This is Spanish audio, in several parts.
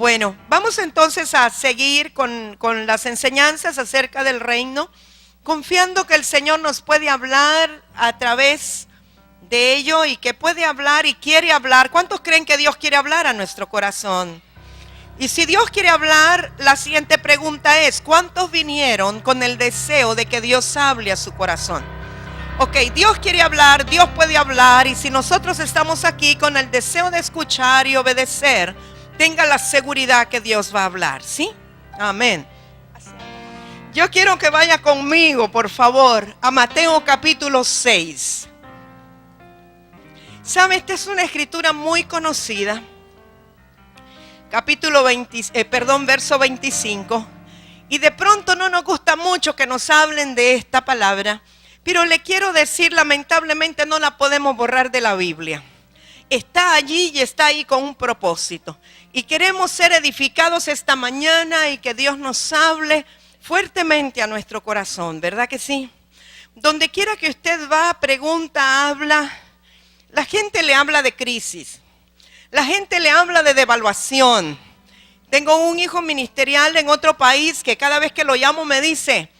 Bueno, vamos entonces a seguir con las enseñanzas acerca del reino, confiando que el Señor nos puede hablar a través de ello y que puede hablar y quiere hablar. ¿Cuántos creen que Dios quiere hablar a nuestro corazón? Y si Dios quiere hablar, la siguiente pregunta es, ¿cuántos vinieron con el deseo de que Dios hable a su corazón? Ok, Dios quiere hablar, Dios puede hablar, y si nosotros estamos aquí con el deseo de escuchar y obedecer, tenga la seguridad que Dios va a hablar, ¿sí? Amén. Yo quiero que vaya conmigo, por favor, a Mateo capítulo 6. ¿Sabe? Esta es una escritura muy conocida. Verso 25. Y de pronto no nos gusta mucho que nos hablen de esta palabra, pero le quiero decir, lamentablemente no la podemos borrar de la Biblia. Está allí y está ahí con un propósito. Y queremos ser edificados esta mañana y que Dios nos hable fuertemente a nuestro corazón, ¿verdad que sí? Donde quiera que usted va, pregunta, habla, la gente le habla de crisis. La gente le habla de devaluación. Tengo un hijo ministerial en otro país que cada vez que lo llamo me dice,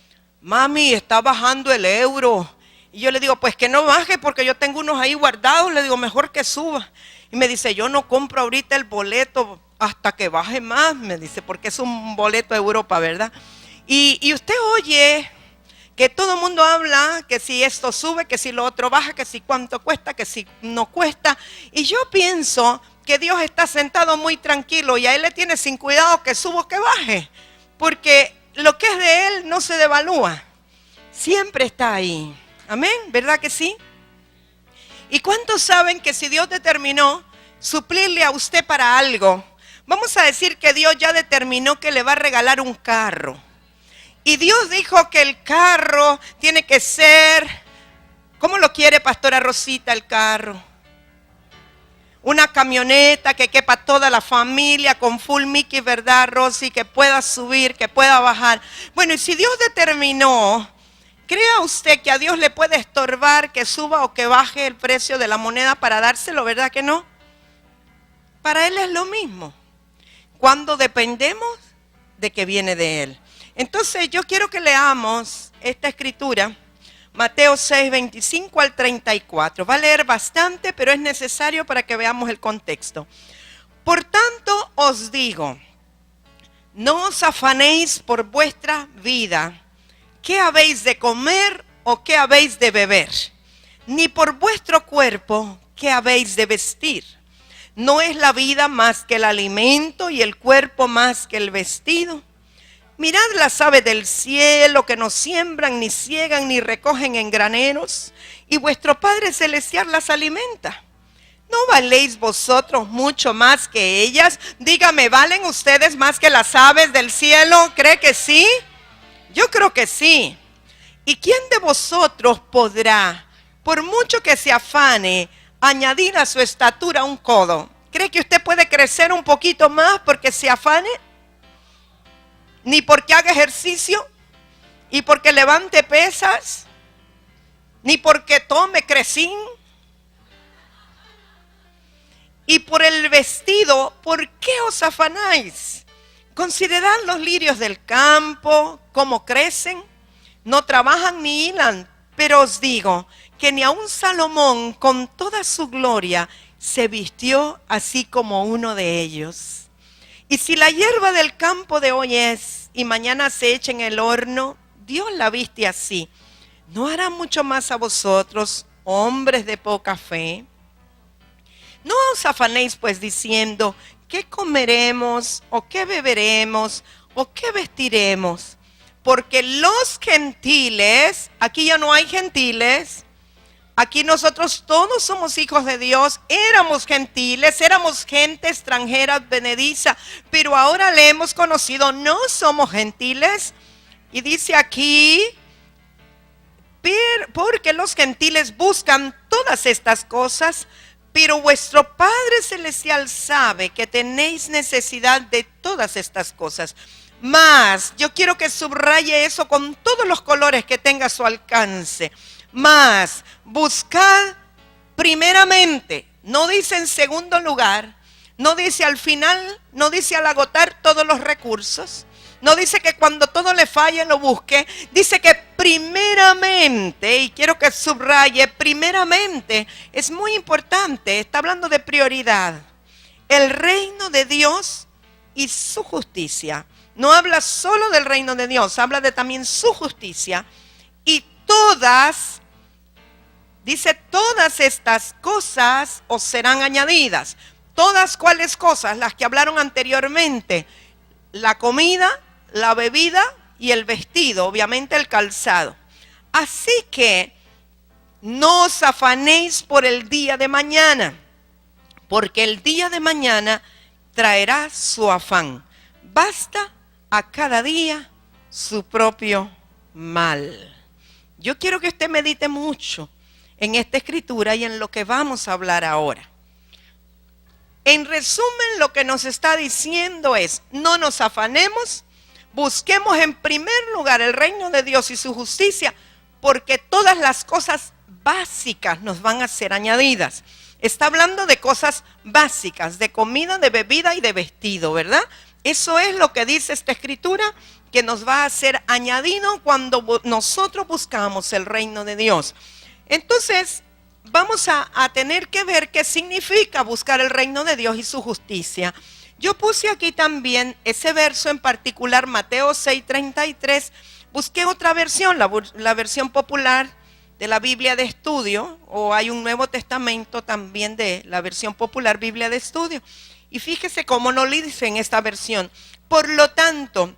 mami, está bajando el euro. Y yo le digo, pues que no baje porque yo tengo unos ahí guardados. Le digo, mejor que suba. Y me dice, yo no compro ahorita el boleto hasta que baje más. Me dice, porque es un boleto a Europa, ¿verdad? Y usted oye que todo el mundo habla que si esto sube, que si lo otro baja, que si cuánto cuesta, que si no cuesta. Y yo pienso que Dios está sentado muy tranquilo y a Él le tiene sin cuidado que suba o que baje. Porque lo que es de Él no se devalúa. Siempre está ahí. Amén, ¿verdad que sí? ¿Y cuántos saben que si Dios determinó suplirle a usted para algo, vamos a decir que Dios ya determinó que le va a regalar un carro? Y Dios dijo que el carro tiene que ser, ¿cómo lo quiere, pastora Rosita, el carro? Una camioneta que quepa toda la familia con full Mickey, ¿verdad, Rosy? Que pueda subir, que pueda bajar. Bueno, y si Dios determinó, ¿crea usted que a Dios le puede estorbar que suba o que baje el precio de la moneda para dárselo? ¿Verdad que no? Para Él es lo mismo. Cuando dependemos de que viene de Él. Entonces yo quiero que leamos esta escritura, Mateo 6, 25 al 34. Va a leer bastante, pero es necesario para que veamos el contexto. Por tanto os digo, no os afanéis por vuestra vida, ¿qué habéis de comer o qué habéis de beber? Ni por vuestro cuerpo, ¿qué habéis de vestir? ¿No es la vida más que el alimento y el cuerpo más que el vestido? Mirad las aves del cielo que no siembran, ni ciegan, ni recogen en graneros, y vuestro Padre Celestial las alimenta. ¿No valéis vosotros mucho más que ellas? Dígame, ¿valen ustedes más que las aves del cielo? ¿Cree que sí? Yo creo que sí. ¿Y quién de vosotros podrá, por mucho que se afane, añadir a su estatura un codo? ¿Cree que usted puede crecer un poquito más porque se afane? Ni porque haga ejercicio, y porque levante pesas, ni porque tome crecín. Y por el vestido, ¿por qué os afanáis? Considerad los lirios del campo, cómo crecen, no trabajan ni hilan, pero os digo que ni aun Salomón con toda su gloria se vistió así como uno de ellos. Y si la hierba del campo de hoy es y mañana se echa en el horno, Dios la viste así, ¿no hará mucho más a vosotros, hombres de poca fe? No os afanéis pues diciendo, ¿qué comeremos o qué beberemos o qué vestiremos? Porque los gentiles, aquí ya no hay gentiles, aquí nosotros todos somos hijos de Dios, éramos gentiles, éramos gente extranjera advenediza, pero ahora le hemos conocido, no somos gentiles. Y dice aquí, porque los gentiles buscan todas estas cosas, pero vuestro Padre Celestial sabe que tenéis necesidad de todas estas cosas. Mas, yo quiero que subraye eso con todos los colores que tenga a su alcance. Mas, buscad primeramente, no dice en segundo lugar, No dice al final, no dice al agotar todos los recursos. No dice que cuando todo le falle lo busque. Dice que primeramente, y quiero que subraye, primeramente, es muy importante, está hablando de prioridad. El reino de Dios y su justicia. No habla solo del reino de Dios, habla de también su justicia. Y todas, dice, todas estas cosas os serán añadidas. Todas cuáles cosas, las que hablaron anteriormente. La comida, la bebida y el vestido, obviamente el calzado. Así que no os afanéis por el día de mañana, porque el día de mañana traerá su afán. Basta a cada día su propio mal. Yo quiero que usted medite mucho en esta escritura y en lo que vamos a hablar ahora. En resumen, lo que nos está diciendo es, no nos afanemos, busquemos en primer lugar el reino de Dios y su justicia, porque todas las cosas básicas nos van a ser añadidas. Está hablando de cosas básicas, de comida, de bebida y de vestido, ¿verdad? Eso es lo que dice esta escritura, que nos va a ser añadido cuando nosotros buscamos el reino de Dios. Entonces, vamos a tener que ver qué significa buscar el reino de Dios y su justicia. Yo puse aquí también ese verso en particular, Mateo 6:33. Busqué otra versión, la versión popular de la Biblia de estudio, o hay un Nuevo Testamento también de la versión popular Biblia de estudio. Y fíjese cómo no le dice en esta versión. Por lo tanto,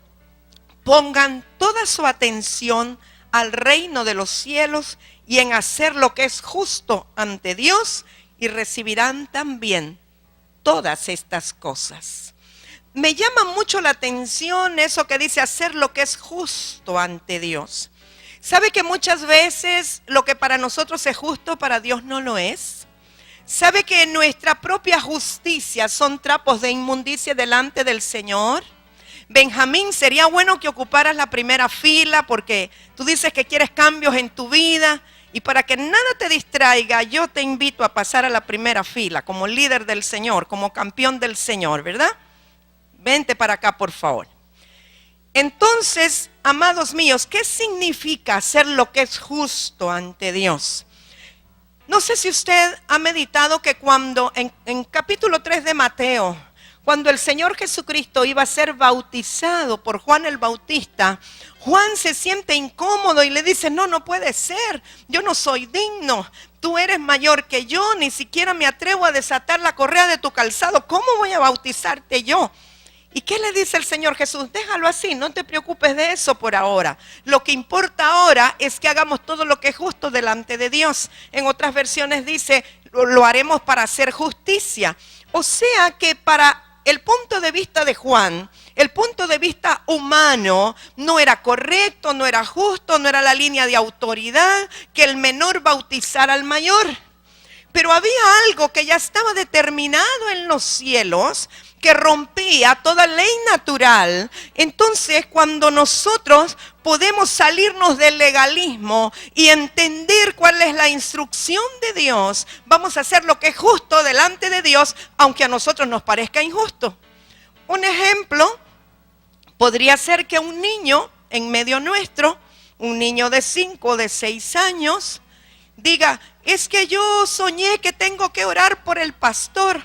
pongan toda su atención al reino de los cielos y en hacer lo que es justo ante Dios, y recibirán también todas estas cosas. Me llama mucho la atención eso que dice hacer lo que es justo ante Dios. ¿Sabe que muchas veces lo que para nosotros es justo, para Dios no lo es? ¿Sabe que nuestra propia justicia son trapos de inmundicia delante del Señor? Benjamín, sería bueno que ocuparas la primera fila porque tú dices que quieres cambios en tu vida. Y para que nada te distraiga, yo te invito a pasar a la primera fila como líder del Señor, como campeón del Señor, ¿verdad? Vente para acá, por favor. Entonces, amados míos, ¿qué significa hacer lo que es justo ante Dios? No sé si usted ha meditado que cuando en capítulo 3 de Mateo, cuando el Señor Jesucristo iba a ser bautizado por Juan el Bautista, Juan se siente incómodo y le dice, no puede ser, yo no soy digno, tú eres mayor que yo, ni siquiera me atrevo a desatar la correa de tu calzado, ¿cómo voy a bautizarte yo? ¿Y qué le dice el Señor Jesús? Déjalo así, no te preocupes de eso por ahora. Lo que importa ahora es que hagamos todo lo que es justo delante de Dios. En otras versiones dice, lo haremos para hacer justicia. O sea que para el punto de vista de Juan, el punto de vista humano, no era correcto, no era justo, no era la línea de autoridad que el menor bautizara al mayor. Pero había algo que ya estaba determinado en los cielos, que rompía toda ley natural. Entonces, cuando nosotros podemos salirnos del legalismo y entender cuál es la instrucción de Dios, vamos a hacer lo que es justo delante de Dios, aunque a nosotros nos parezca injusto. Un ejemplo podría ser que un niño en medio nuestro, un niño de 5 o de 6 años, diga, es que yo soñé que tengo que orar por el pastor,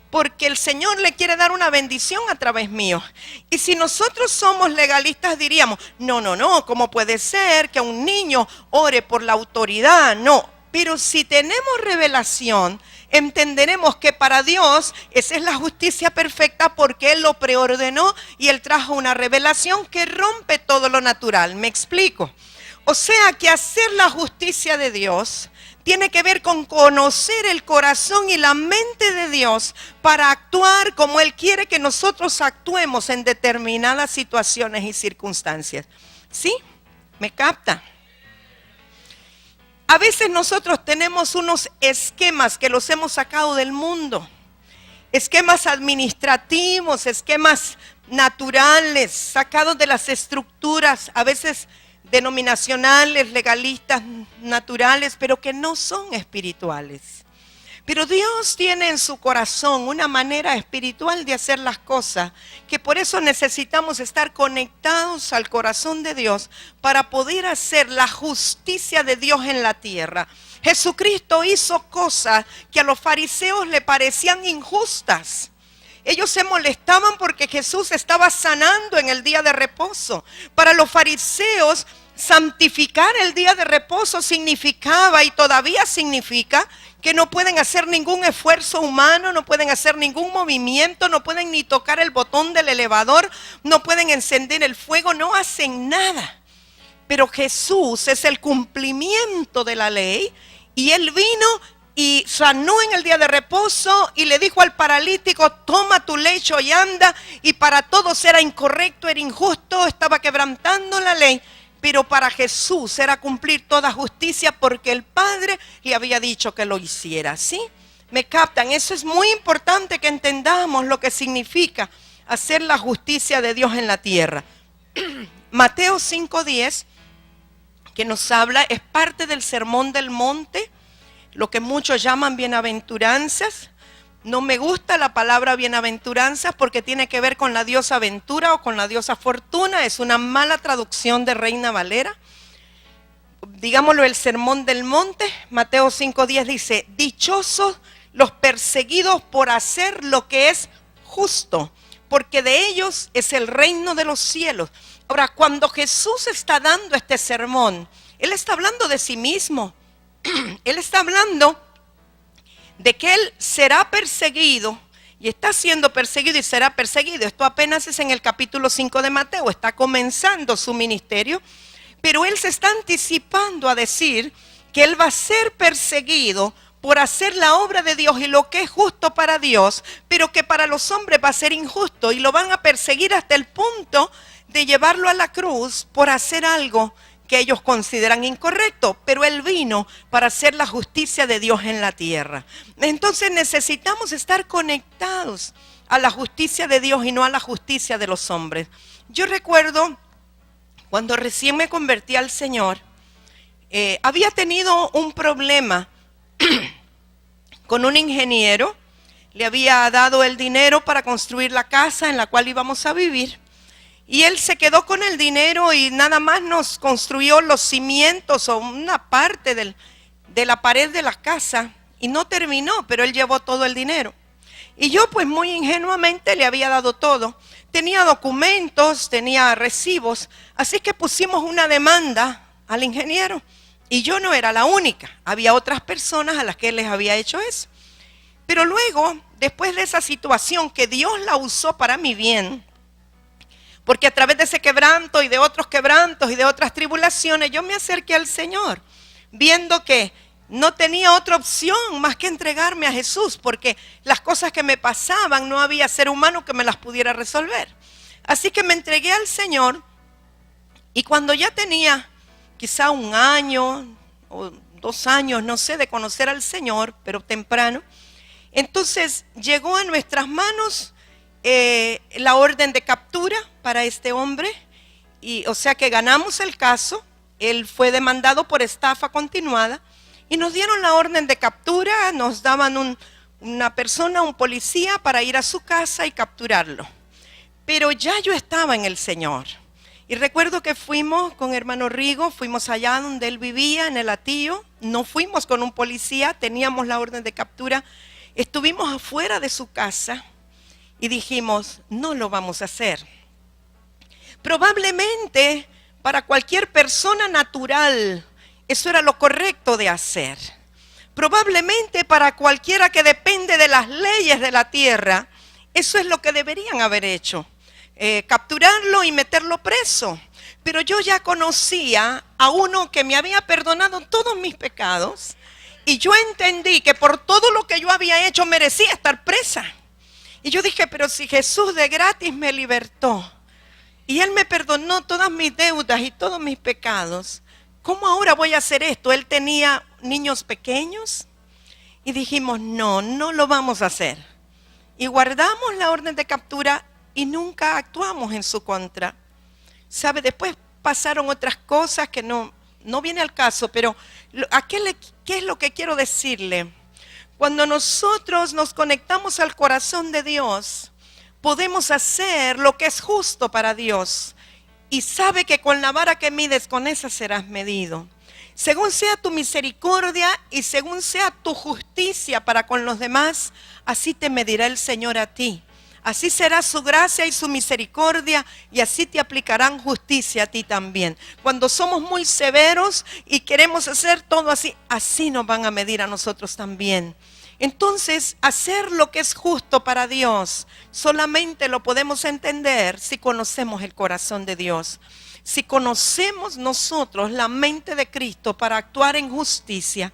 porque el Señor le quiere dar una bendición a través mío. Y si nosotros somos legalistas diríamos, no, ¿cómo puede ser que un niño ore por la autoridad? No, pero si tenemos revelación, entenderemos que para Dios esa es la justicia perfecta porque Él lo preordenó y Él trajo una revelación que rompe todo lo natural. ¿Me explico? O sea que hacer la justicia de Dios tiene que ver con conocer el corazón y la mente de Dios para actuar como Él quiere que nosotros actuemos en determinadas situaciones y circunstancias. ¿Sí? ¿Me capta? A veces nosotros tenemos unos esquemas que los hemos sacado del mundo. Esquemas administrativos, esquemas naturales, sacados de las estructuras, a veces denominacionales, legalistas, naturales, pero que no son espirituales. Pero Dios tiene en su corazón una manera espiritual de hacer las cosas, que por eso necesitamos estar conectados al corazón de Dios para poder hacer la justicia de Dios en la tierra. Jesucristo hizo cosas que a los fariseos le parecían injustas. Ellos se molestaban porque Jesús estaba sanando en el día de reposo. Para los fariseos, santificar el día de reposo significaba y todavía significa que no pueden hacer ningún esfuerzo humano, no pueden hacer ningún movimiento, no pueden ni tocar el botón del elevador, no pueden encender el fuego, no hacen nada. Pero Jesús es el cumplimiento de la ley y Él vino y sanó en el día de reposo y le dijo al paralítico: toma tu lecho y anda. Y para todos era incorrecto, era injusto, estaba quebrantando la ley. Pero para Jesús era cumplir toda justicia porque el Padre le había dicho que lo hiciera. ¿Sí? ¿Me captan? Eso es muy importante que entendamos lo que significa hacer la justicia de Dios en la tierra. Mateo 5:10, que nos habla, es parte del Sermón del Monte, lo que muchos llaman bienaventuranzas. No me gusta la palabra bienaventuranzas porque tiene que ver con la diosa Ventura o con la diosa Fortuna. Es una mala traducción de Reina Valera. Digámoslo, el Sermón del Monte, Mateo 5:10 dice: dichosos los perseguidos por hacer lo que es justo, porque de ellos es el reino de los cielos. Ahora, cuando Jesús está dando este sermón, Él está hablando de sí mismo. Él está hablando de que Él será perseguido y está siendo perseguido y será perseguido. Esto apenas es en el capítulo 5 de Mateo, está comenzando su ministerio, pero Él se está anticipando a decir que Él va a ser perseguido por hacer la obra de Dios y lo que es justo para Dios, pero que para los hombres va a ser injusto y lo van a perseguir hasta el punto de llevarlo a la cruz por hacer algo que ellos consideran incorrecto, pero Él vino para hacer la justicia de Dios en la tierra. Entonces necesitamos estar conectados a la justicia de Dios y no a la justicia de los hombres. Yo recuerdo cuando recién me convertí al Señor, había tenido un problema con un ingeniero. Le había dado el dinero para construir la casa en la cual íbamos a vivir. Y él se quedó con el dinero y nada más nos construyó los cimientos o una parte de la pared de la casa y no terminó, pero él llevó todo el dinero. Y yo pues muy ingenuamente le había dado todo. Tenía documentos, tenía recibos, así que pusimos una demanda al ingeniero. Y yo no era la única, había otras personas a las que él les había hecho eso. Pero luego, después de esa situación que Dios la usó para mi bien, porque a través de ese quebranto y de otros quebrantos y de otras tribulaciones, yo me acerqué al Señor, viendo que no tenía otra opción más que entregarme a Jesús, porque las cosas que me pasaban no había ser humano que me las pudiera resolver. Así que me entregué al Señor y cuando ya tenía quizá 1 año o 2 años, no sé, de conocer al Señor, pero temprano, entonces llegó a nuestras manos la orden de captura para este hombre, y o sea que ganamos el caso. Él fue demandado por estafa continuada y nos dieron la orden de captura, nos daban una persona, un policía para ir a su casa y capturarlo. Pero ya yo estaba en el Señor y recuerdo que fuimos con hermano Rigo, fuimos allá donde él vivía, en el Atillo. No fuimos con un policía, teníamos la orden de captura, estuvimos afuera de su casa y dijimos: no lo vamos a hacer. Probablemente para cualquier persona natural eso era lo correcto de hacer. Probablemente para cualquiera que depende de las leyes de la tierra, eso es lo que deberían haber hecho. Capturarlo y meterlo preso. Pero yo ya conocía a uno que me había perdonado todos mis pecados y yo entendí que por todo lo que yo había hecho merecía estar presa. Y yo dije: pero si Jesús de gratis me libertó y Él me perdonó todas mis deudas y todos mis pecados, ¿cómo ahora voy a hacer esto? Él tenía niños pequeños y dijimos: no lo vamos a hacer. Y guardamos la orden de captura y nunca actuamos en su contra. ¿Sabe? Después pasaron otras cosas que no viene al caso, pero ¿qué es lo que quiero decirle? Cuando nosotros nos conectamos al corazón de Dios, podemos hacer lo que es justo para Dios. Y sabe que con la vara que mides, con esa serás medido. Según sea tu misericordia y según sea tu justicia para con los demás, así te medirá el Señor a ti. Así será su gracia y su misericordia, y así te aplicarán justicia a ti también. Cuando somos muy severos y queremos hacer todo así, así nos van a medir a nosotros también. Entonces, hacer lo que es justo para Dios solamente lo podemos entender si conocemos el corazón de Dios. Si conocemos nosotros la mente de Cristo para actuar en justicia.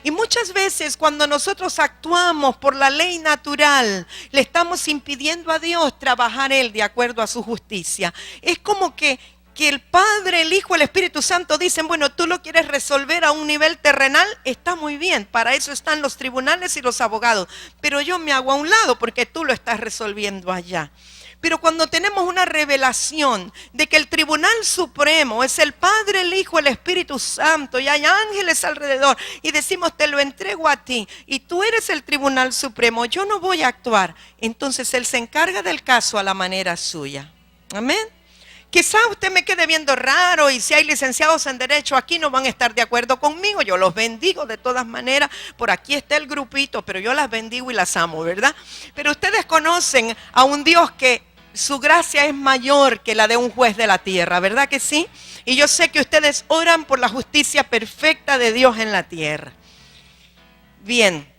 Y muchas veces cuando nosotros actuamos por la ley natural, le estamos impidiendo a Dios trabajar Él de acuerdo a su justicia. Es como que el Padre, el Hijo, el Espíritu Santo dicen, bueno, tú lo quieres resolver a un nivel terrenal, está muy bien, para eso están los tribunales y los abogados. Pero yo me hago a un lado porque tú lo estás resolviendo allá. Pero cuando tenemos una revelación de que el tribunal supremo es el Padre, el Hijo, el Espíritu Santo y hay ángeles alrededor y decimos te lo entrego a ti y tú eres el tribunal supremo, yo no voy a actuar. Entonces Él se encarga del caso a la manera suya. Amén. Quizá usted me quede viendo raro y si hay licenciados en Derecho aquí no van a estar de acuerdo conmigo. Yo los bendigo de todas maneras. Por aquí está el grupito, pero yo las bendigo y las amo, ¿verdad? Pero ustedes conocen a un Dios que su gracia es mayor que la de un juez de la tierra, ¿verdad que sí? Y yo sé que ustedes oran por la justicia perfecta de Dios en la tierra. Bien,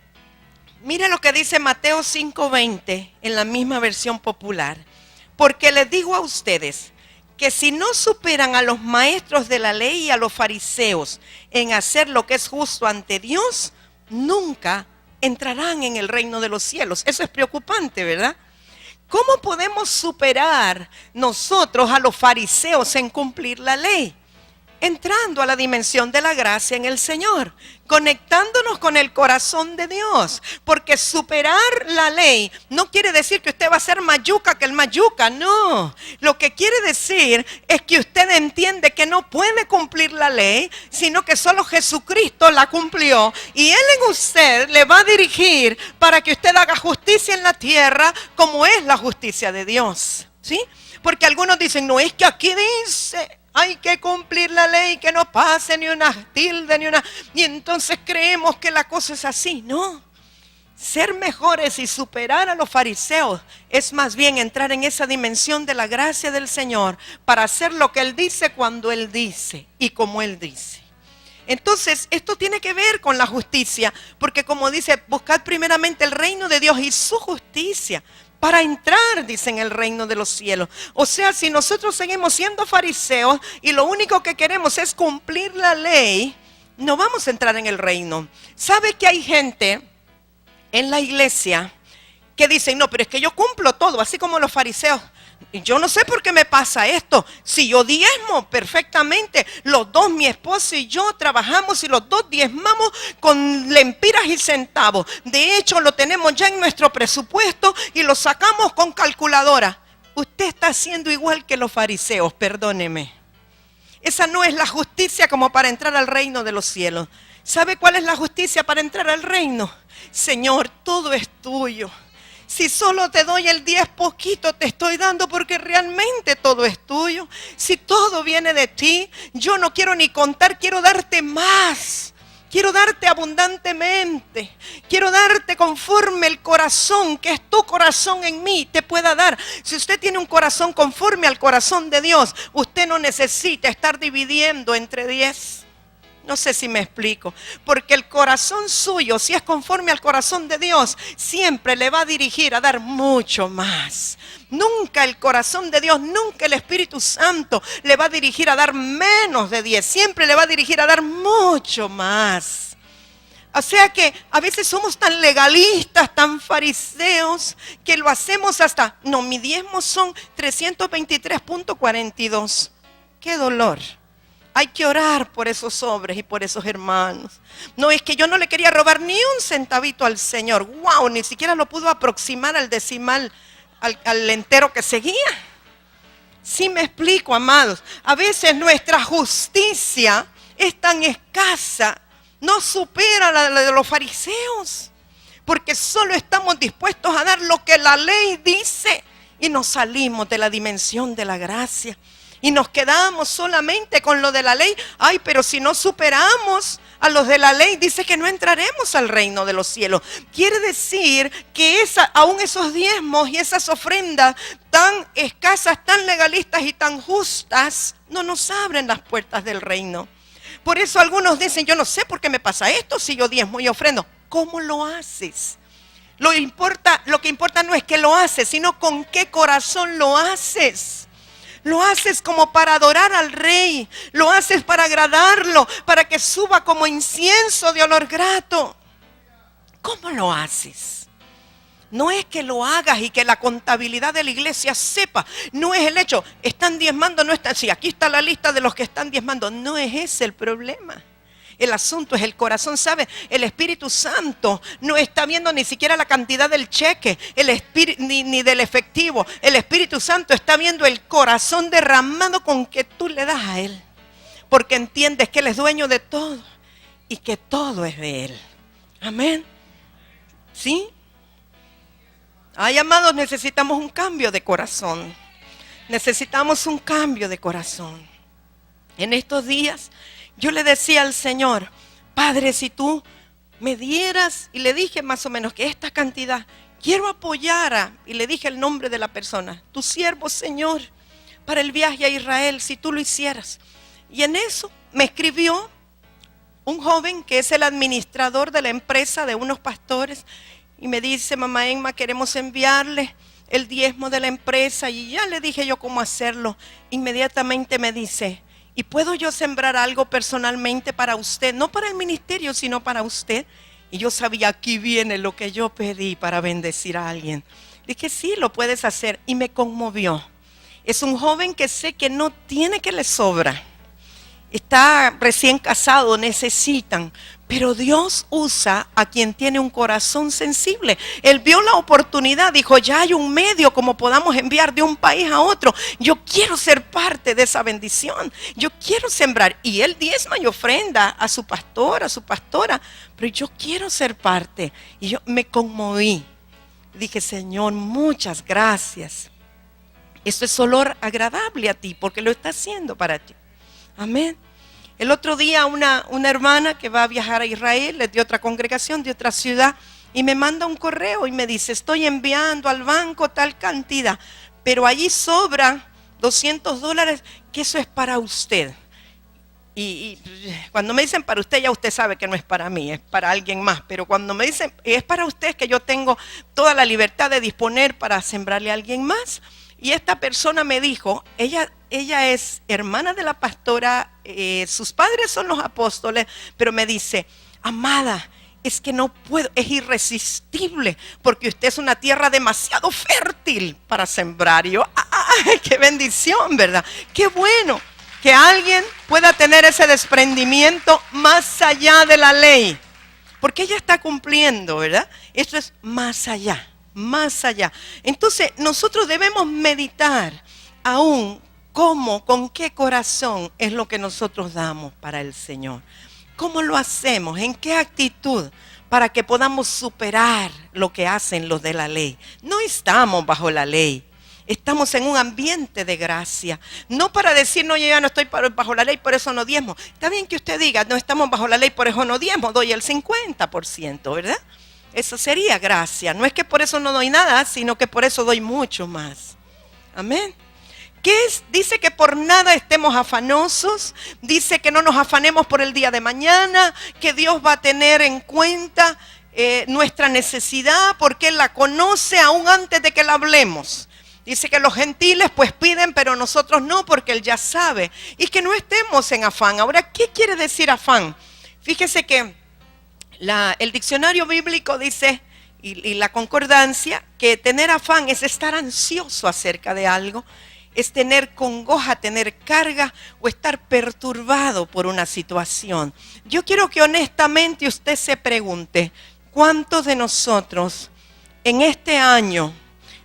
mire lo que dice Mateo 5:20 en la misma versión popular. Porque les digo a ustedes que si no superan a los maestros de la ley y a los fariseos en hacer lo que es justo ante Dios, nunca entrarán en el reino de los cielos. Eso es preocupante, ¿verdad? ¿Cómo podemos superar nosotros a los fariseos en cumplir la ley? Entrando a la dimensión de la gracia en el Señor, conectándonos con el corazón de Dios, porque superar la ley no quiere decir que usted va a ser más yuca que el más yuca, no. Lo que quiere decir es que usted entiende que no puede cumplir la ley, sino que solo Jesucristo la cumplió y Él en usted le va a dirigir para que usted haga justicia en la tierra como es la justicia de Dios, ¿sí? Porque algunos dicen, no, es que aquí dice hay que cumplir la ley, que no pase ni una tilde, ni una... Y entonces creemos que la cosa es así. No. Ser mejores y superar a los fariseos es más bien entrar en esa dimensión de la gracia del Señor para hacer lo que Él dice cuando Él dice y como Él dice. Entonces, esto tiene que ver con la justicia, porque como dice, buscad primeramente el reino de Dios y su justicia para entrar, dice, en el reino de los cielos. O sea, si nosotros seguimos siendo fariseos y lo único que queremos es cumplir la ley, no vamos a entrar en el reino. ¿Sabe que hay gente en la iglesia que dicen, no, pero es que yo cumplo todo, así como los fariseos? Yo no sé por qué me pasa esto. Si yo diezmo perfectamente, los dos, mi esposo y yo, trabajamos y los dos diezmamos con lempiras y centavos. De hecho, lo tenemos ya en nuestro presupuesto y lo sacamos con calculadora. Usted está haciendo igual que los fariseos, perdóneme. Esa no es la justicia como para entrar al reino de los cielos. ¿Sabe cuál es la justicia para entrar al reino? Señor, todo es tuyo. Si solo te doy el 10, poquito te estoy dando porque realmente todo es tuyo. Si todo viene de ti, yo no quiero ni contar, quiero darte más. Quiero darte abundantemente. Quiero darte conforme el corazón, que es tu corazón en mí, te pueda dar. Si usted tiene un corazón conforme al corazón de Dios, usted no necesita estar dividiendo entre 10. No sé si me explico, porque el corazón suyo, si es conforme al corazón de Dios, siempre le va a dirigir a dar mucho más. Nunca el corazón de Dios, nunca el Espíritu Santo le va a dirigir a dar menos de 10, siempre le va a dirigir a dar mucho más. O sea que a veces somos tan legalistas, tan fariseos, que lo hacemos hasta, no, mi diezmo son 323.42. ¡Qué dolor! Hay que orar por esos sobres y por esos hermanos. No, es que yo no le quería robar ni un centavito al Señor. ¡Wow! Ni siquiera lo pudo aproximar al decimal, al entero que seguía. Sí me explico, amados. A veces nuestra justicia es tan escasa, no supera la de los fariseos. porque solo estamos dispuestos a dar lo que la ley dice y nos salimos de la dimensión de la gracia. Y nos quedamos solamente con lo de la ley. Ay, pero si no superamos a los de la ley, dice que no entraremos al reino de los cielos. Quiere decir que aún esos diezmos y esas ofrendas tan escasas, tan legalistas y tan justas, no nos abren las puertas del reino. Por eso algunos dicen, yo no sé por qué me pasa esto si yo diezmo y ofrendo. ¿Cómo lo haces? Lo que importa no es que lo haces, sino con qué corazón lo haces. Lo haces como para adorar al Rey. Lo haces para agradarlo, para que suba como incienso de olor grato. ¿Cómo lo haces? No es que lo hagas y que la contabilidad de la iglesia sepa. No es el hecho, están diezmando, no están. Sí, aquí está la lista de los que están diezmando. No es ese el problema. El asunto es el corazón, ¿sabe? El Espíritu Santo no está viendo ni siquiera la cantidad del cheque, ni del efectivo. El Espíritu Santo está viendo el corazón derramado con que tú le das a Él. Porque entiendes que Él es dueño de todo y que todo es de Él. Amén. ¿Sí? Ay, amados, necesitamos un cambio de corazón. Necesitamos un cambio de corazón. En estos días yo le decía al Señor, Padre, si tú me dieras, y le dije más o menos que esta cantidad, quiero apoyar y le dije el nombre de la persona, tu siervo, Señor, para el viaje a Israel, si tú lo hicieras. Y en eso me escribió un joven que es el administrador de la empresa de unos pastores, y me dice, mamá Emma, queremos enviarle el diezmo de la empresa, y ya le dije yo cómo hacerlo. Inmediatamente me dice, ¿y puedo yo sembrar algo personalmente para usted? No para el ministerio, sino para usted. Y yo sabía, aquí viene lo que yo pedí para bendecir a alguien. Dije, sí, lo puedes hacer. Y me conmovió. Es un joven que sé que no tiene, que le sobra. Está recién casado, necesitan. Pero Dios usa a quien tiene un corazón sensible. Él vio la oportunidad, dijo, ya hay un medio como podamos enviar de un país a otro. Yo quiero ser parte de esa bendición. Yo quiero sembrar. Y él diezma y ofrenda a su pastor, a su pastora. Pero yo quiero ser parte. Y yo me conmoví. Dije, Señor, muchas gracias. Esto es olor agradable a ti porque lo está haciendo para ti. Amén. El otro día una hermana que va a viajar a Israel, es de otra congregación, de otra ciudad, y me manda un correo y me dice, estoy enviando al banco tal cantidad, pero allí sobra $200, que eso es para usted. Y cuando me dicen para usted, ya usted sabe que no es para mí, es para alguien más. Pero cuando me dicen, es para usted, que yo tengo toda la libertad de disponer para sembrarle a alguien más. Y esta persona me dijo, ella es hermana de la pastora, sus padres son los apóstoles, pero me dice, amada, es que no puedo, es irresistible, porque usted es una tierra demasiado fértil para sembrar. Y yo, qué bendición, ¿verdad? Qué bueno que alguien pueda tener ese desprendimiento más allá de la ley, porque ella está cumpliendo, ¿verdad? Esto es más allá. Más allá. Entonces nosotros debemos meditar aún cómo, con qué corazón es lo que nosotros damos para el Señor. ¿Cómo lo hacemos? ¿En qué actitud? Para que podamos superar lo que hacen los de la ley. No estamos bajo la ley. Estamos en un ambiente de gracia. No para decir, no, yo ya no estoy bajo la ley, por eso no diezmo. Está bien que usted diga, no estamos bajo la ley, por eso no diezmo, doy el 50%, ¿verdad? Eso sería gracia. No es que por eso no doy nada, sino que por eso doy mucho más. Amén. ¿Qué es? Dice que por nada estemos afanosos. Dice que no nos afanemos por el día de mañana. Que Dios va a tener en cuenta nuestra necesidad porque Él la conoce aún antes de que la hablemos. Dice que los gentiles pues piden, pero nosotros no, porque Él ya sabe. Y que no estemos en afán. Ahora, ¿qué quiere decir afán? Fíjese que el diccionario bíblico dice, y la concordancia, que tener afán es estar ansioso acerca de algo, es tener congoja, tener carga o estar perturbado por una situación. Yo quiero que honestamente usted se pregunte, ¿cuántos de nosotros en este año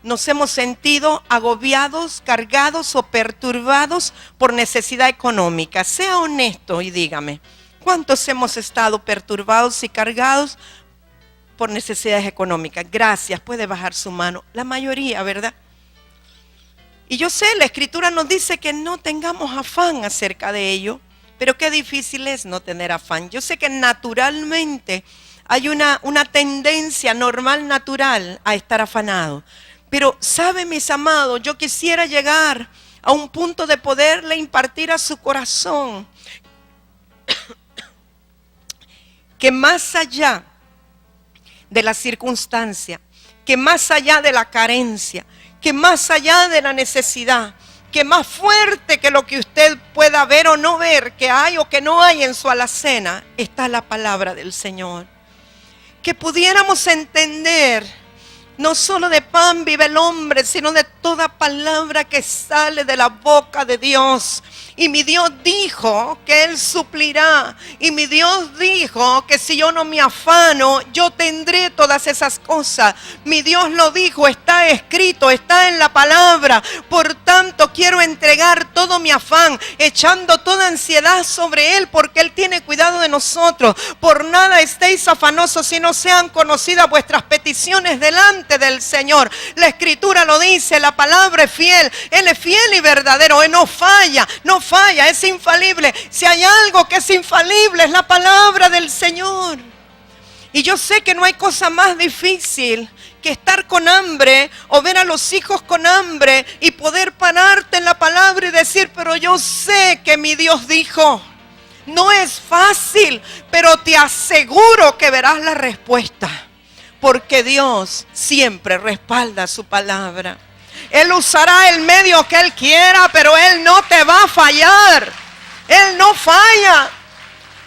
nos hemos sentido agobiados, cargados o perturbados por necesidad económica? Sea honesto y dígame. ¿Cuántos hemos estado perturbados y cargados por necesidades económicas. Gracias, puede bajar su mano. La mayoría, ¿verdad? Y yo sé, la Escritura nos dice que no tengamos afán acerca de ello, pero qué difícil es no tener afán. Yo sé que naturalmente hay una tendencia normal, natural, a estar afanado. Pero, ¿sabe, mis amados? Yo quisiera llegar a un punto de poderle impartir a su corazón que más allá de la circunstancia, que más allá de la carencia, que más allá de la necesidad, que más fuerte que lo que usted pueda ver o no ver, que hay o que no hay en su alacena, está la palabra del Señor. Que pudiéramos entender, no solo de pan vive el hombre, sino de toda palabra que sale de la boca de Dios. Y mi Dios dijo que Él suplirá. Y mi Dios dijo que si yo no me afano, yo tendré todas esas cosas. Mi Dios lo dijo, está escrito, está en la palabra. Por tanto, quiero entregar todo mi afán, echando toda ansiedad sobre Él, porque Él tiene cuidado de nosotros. Por nada estéis afanosos, si no sean conocidas vuestras peticiones delante del Señor. La Escritura lo dice, la palabra es fiel. Él es fiel y verdadero. Él no falla, es infalible. Si hay algo que es infalible, es la palabra del Señor. Y yo sé que no hay cosa más difícil que estar con hambre o ver a los hijos con hambre y poder pararte en la palabra y decir, pero yo sé que mi Dios dijo. No es fácil, pero te aseguro que verás la respuesta, porque Dios siempre respalda su palabra. Él usará el medio que Él quiera, pero Él no te va a fallar. Él no falla.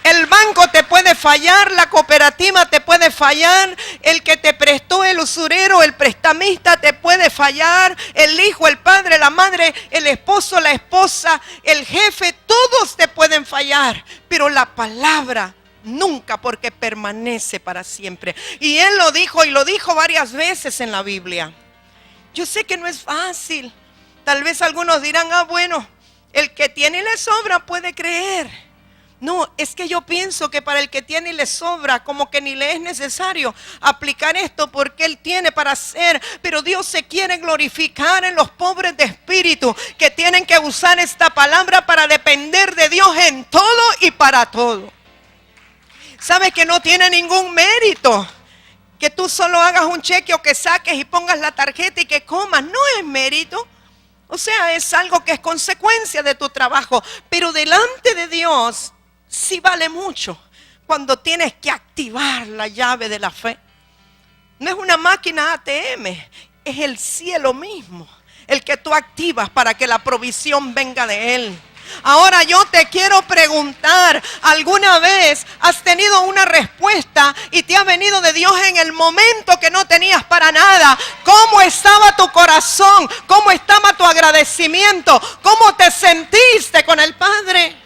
El banco te puede fallar, la cooperativa te puede fallar, el que te prestó, el usurero, el prestamista te puede fallar, el hijo, el padre, la madre, el esposo, la esposa, el jefe, todos te pueden fallar, pero la palabra nunca, porque permanece para siempre. Y Él lo dijo, y lo dijo varias veces en la Biblia. Yo sé que no es fácil. Tal vez algunos dirán, bueno, el que tiene y le sobra puede creer. No, es que yo pienso que para el que tiene y le sobra, como que ni le es necesario aplicar esto, porque Él tiene para hacer. Pero Dios se quiere glorificar en los pobres de espíritu, que tienen que usar esta palabra para depender de Dios en todo y para todo. ¿Sabes que no tiene ningún mérito que tú solo hagas un cheque o que saques y pongas la tarjeta y que comas? No es mérito. O sea, es algo que es consecuencia de tu trabajo. Pero delante de Dios sí vale mucho cuando tienes que activar la llave de la fe. No es una máquina ATM, es el cielo mismo el que tú activas para que la provisión venga de Él. Ahora yo te quiero preguntar, ¿alguna vez has tenido una respuesta y te ha venido de Dios en el momento que no tenías para nada? ¿Cómo estaba tu corazón? ¿Cómo estaba tu agradecimiento? ¿Cómo te sentiste con el Padre?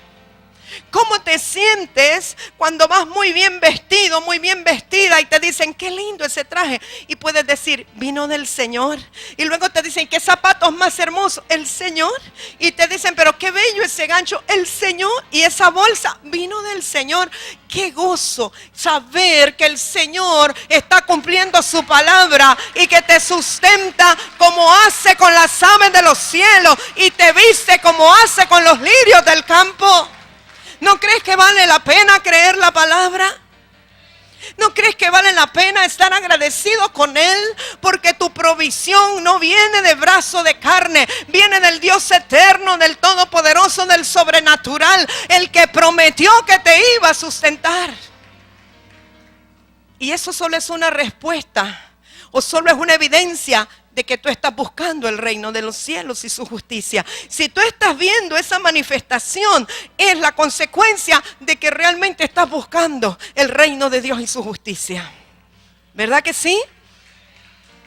¿Cómo te sientes cuando vas muy bien vestido, muy bien vestida y te dicen, qué lindo ese traje? Y puedes decir, vino del Señor. Y luego te dicen, qué zapatos más hermosos, el Señor. Y te dicen, pero qué bello ese gancho, el Señor. Y esa bolsa, vino del Señor. Qué gozo saber que el Señor está cumpliendo su palabra y que te sustenta como hace con las aves de los cielos y te viste como hace con los lirios del campo. ¿No crees que vale la pena creer la palabra? ¿No crees que vale la pena estar agradecido con Él? Porque tu provisión no viene de brazo de carne, viene del Dios eterno, del Todopoderoso, del sobrenatural, el que prometió que te iba a sustentar. Y eso solo es una respuesta, o solo es una evidencia de que tú estás buscando el reino de los cielos y su justicia. Si tú estás viendo esa manifestación, es la consecuencia de que realmente estás buscando el reino de Dios y su justicia. ¿Verdad que sí?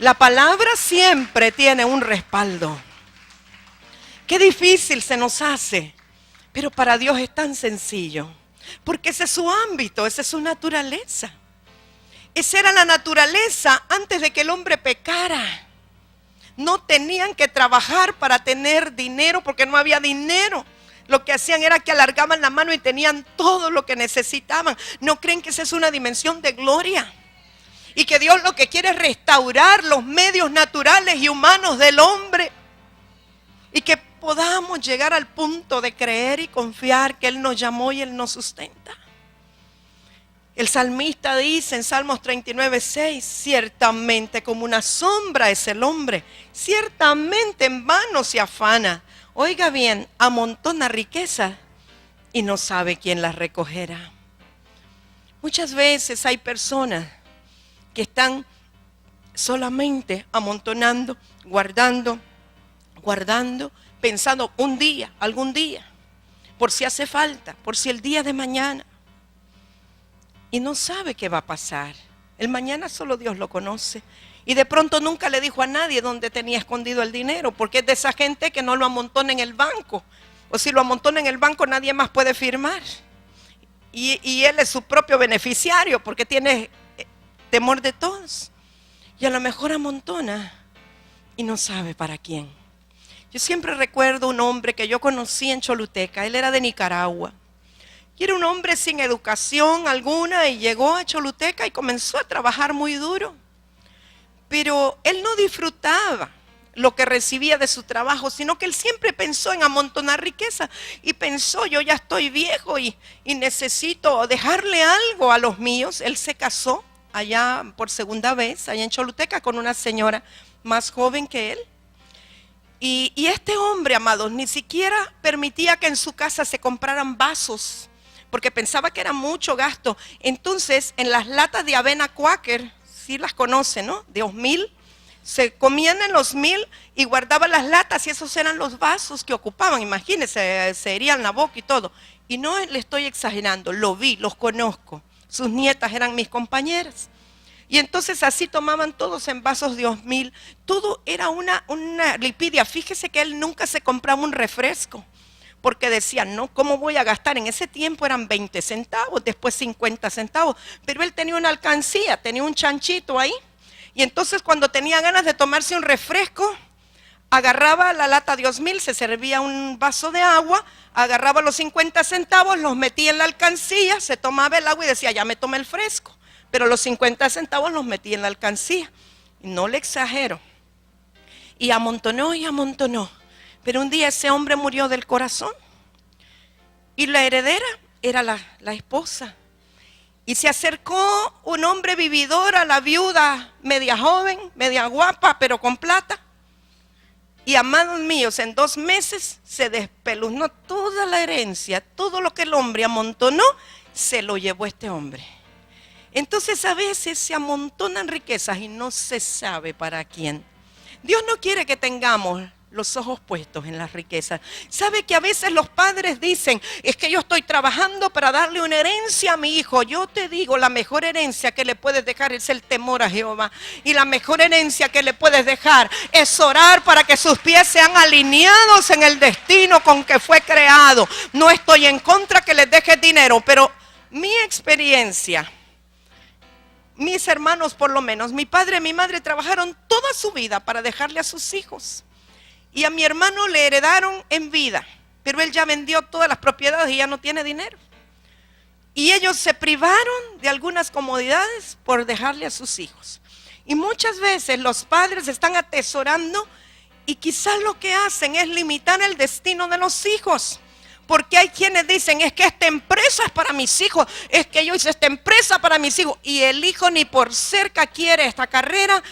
La palabra siempre tiene un respaldo. Qué difícil se nos hace, pero para Dios es tan sencillo, porque ese es su ámbito, esa es su naturaleza. Esa era la naturaleza antes de que el hombre pecara. No tenían que trabajar para tener dinero porque no había dinero. Lo que hacían era que alargaban la mano y tenían todo lo que necesitaban. ¿No creen que esa es una dimensión de gloria? Y que Dios lo que quiere es restaurar los medios naturales y humanos del hombre. Y que podamos llegar al punto de creer y confiar que Él nos llamó y Él nos sustenta. El salmista dice en Salmos 39:6, ciertamente como una sombra es el hombre, ciertamente en vano se afana. Oiga bien, amontona riqueza y no sabe quién las recogerá. Muchas veces hay personas que están solamente amontonando, guardando, pensando un día, algún día, por si hace falta, por si el día de mañana. Y no sabe qué va a pasar. El mañana solo Dios lo conoce. Y de pronto nunca le dijo a nadie dónde tenía escondido el dinero, porque es de esa gente que no lo amontona en el banco. O si lo amontona en el banco, nadie más puede firmar. Y él es su propio beneficiario, porque tiene temor de todos. Y a lo mejor amontona y no sabe para quién. Yo siempre recuerdo un hombre que yo conocí en Choluteca. Él era de Nicaragua. Y era un hombre sin educación alguna y llegó a Choluteca y comenzó a trabajar muy duro. Pero él no disfrutaba lo que recibía de su trabajo, sino que él siempre pensó en amontonar riqueza. Y pensó, yo ya estoy viejo y necesito dejarle algo a los míos. Él se casó allá por segunda vez, allá en Choluteca, con una señora más joven que él. Y este hombre, amados, ni siquiera permitía que en su casa se compraran vasos, porque pensaba que era mucho gasto. Entonces, en las latas de avena Quaker, sí las conocen, ¿no? De Osmil, se comían en los mil y guardaban las latas y esos eran los vasos que ocupaban. Imagínense, se herían la boca y todo. Y no le estoy exagerando, lo vi, los conozco. Sus nietas eran mis compañeras. Y entonces así tomaban todos en vasos de Osmil. Todo era una lipidia. Fíjese que él nunca se compraba un refresco. Porque decían, no, ¿cómo voy a gastar? En ese tiempo eran 20 centavos, después 50 centavos. Pero él tenía una alcancía, tenía un chanchito ahí. Y entonces cuando tenía ganas de tomarse un refresco, agarraba la lata de Osmil, se servía un vaso de agua, agarraba los 50 centavos, los metía en la alcancía, se tomaba el agua y decía, ya me tomé el fresco. Pero los 50 centavos los metía en la alcancía. Y no le exagero. Y amontonó y amontonó. Pero un día ese hombre murió del corazón y la heredera era la esposa. Y se acercó un hombre vividor a la viuda, media joven, media guapa, pero con plata. Y amados míos, en 2 meses se despeluznó toda la herencia, todo lo que el hombre amontonó, se lo llevó este hombre. Entonces a veces se amontonan riquezas y no se sabe para quién. Dios no quiere que tengamos los ojos puestos en las riquezas. ¿Sabe que a veces los padres dicen, es que yo estoy trabajando para darle una herencia a mi hijo? Yo te digo, la mejor herencia que le puedes dejar es el temor a Jehová. Y la mejor herencia que le puedes dejar es orar para que sus pies sean alineados en el destino con que fue creado. No estoy en contra que les dejes dinero, pero mi experiencia, mis hermanos por lo menos, mi padre y mi madre trabajaron toda su vida para dejarle a sus hijos. Y a mi hermano le heredaron en vida, pero él ya vendió todas las propiedades y ya no tiene dinero. Y ellos se privaron de algunas comodidades por dejarle a sus hijos. Y muchas veces los padres están atesorando y quizás lo que hacen es limitar el destino de los hijos. Porque hay quienes dicen, es que esta empresa es para mis hijos, es que yo hice esta empresa para mis hijos. Y el hijo ni por cerca quiere esta carrera.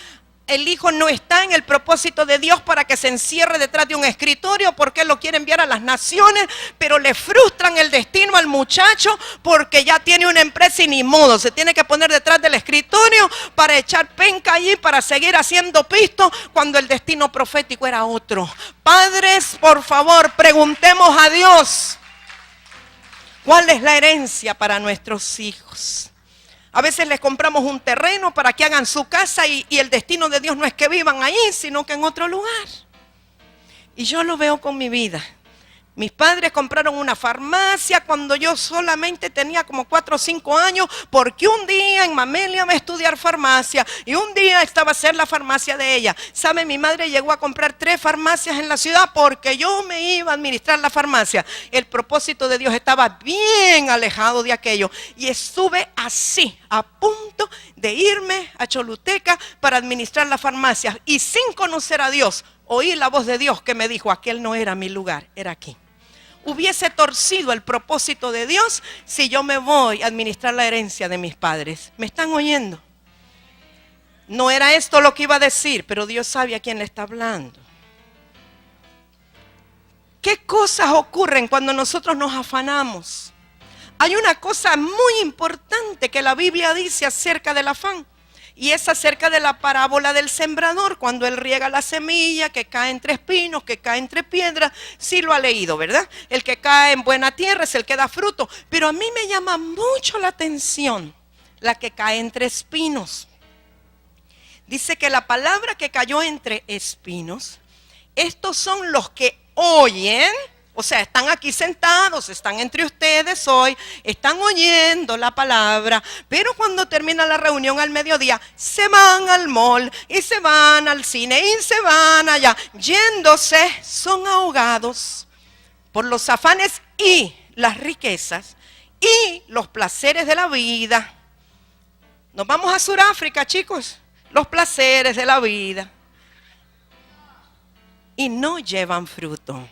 El hijo no está en el propósito de Dios para que se encierre detrás de un escritorio porque él lo quiere enviar a las naciones, pero le frustran el destino al muchacho porque ya tiene una empresa y ni modo, se tiene que poner detrás del escritorio para echar penca allí, para seguir haciendo pisto cuando el destino profético era otro. Padres, por favor, preguntemos a Dios, ¿cuál es la herencia para nuestros hijos? A veces les compramos un terreno para que hagan su casa y el destino de Dios no es que vivan ahí, sino que en otro lugar. Y yo lo veo con mi vida. Mis padres compraron una farmacia cuando yo solamente tenía como 4 o 5 años, porque un día en Mamelia iba a estudiar farmacia y un día estaba a ser la farmacia de ella. ¿Sabe? Mi madre llegó a comprar 3 farmacias en la ciudad porque yo me iba a administrar la farmacia. El propósito de Dios estaba bien alejado de aquello y estuve así, a punto de irme a Choluteca para administrar la farmacia y sin conocer a Dios, oí la voz de Dios que me dijo, aquel no era mi lugar, era aquí. Hubiese torcido el propósito de Dios si yo me voy a administrar la herencia de mis padres. ¿Me están oyendo? No era esto lo que iba a decir, pero Dios sabe a quién le está hablando. ¿Qué cosas ocurren cuando nosotros nos afanamos? Hay una cosa muy importante que la Biblia dice acerca del afán. Y es acerca de la parábola del sembrador, cuando él riega la semilla, que cae entre espinos, que cae entre piedras. Sí lo ha leído, ¿verdad? El que cae en buena tierra es el que da fruto. Pero a mí me llama mucho la atención la que cae entre espinos. Dice que la palabra que cayó entre espinos, estos son los que oyen. O sea, están aquí sentados, están entre ustedes hoy, están oyendo la palabra, pero cuando termina la reunión al mediodía, se van al mall y se van al cine y se van allá. Yéndose, son ahogados por los afanes y las riquezas y los placeres de la vida. Nos vamos a Sudáfrica, chicos, los placeres de la vida. Y no llevan fruto.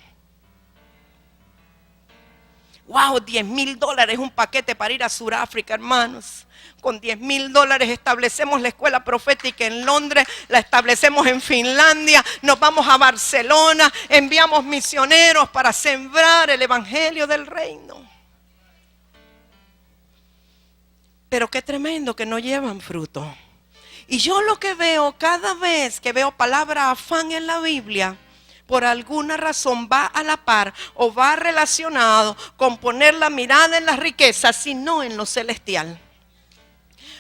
Wow, $10,000 un paquete para ir a Sudáfrica, hermanos. Con $10,000 establecemos la escuela profética en Londres, la establecemos en Finlandia, nos vamos a Barcelona, enviamos misioneros para sembrar el evangelio del reino. Pero qué tremendo que no llevan fruto. Y yo lo que veo cada vez que veo palabra afán en la Biblia, por alguna razón va a la par o va relacionado con poner la mirada en las riquezas, sino en lo celestial.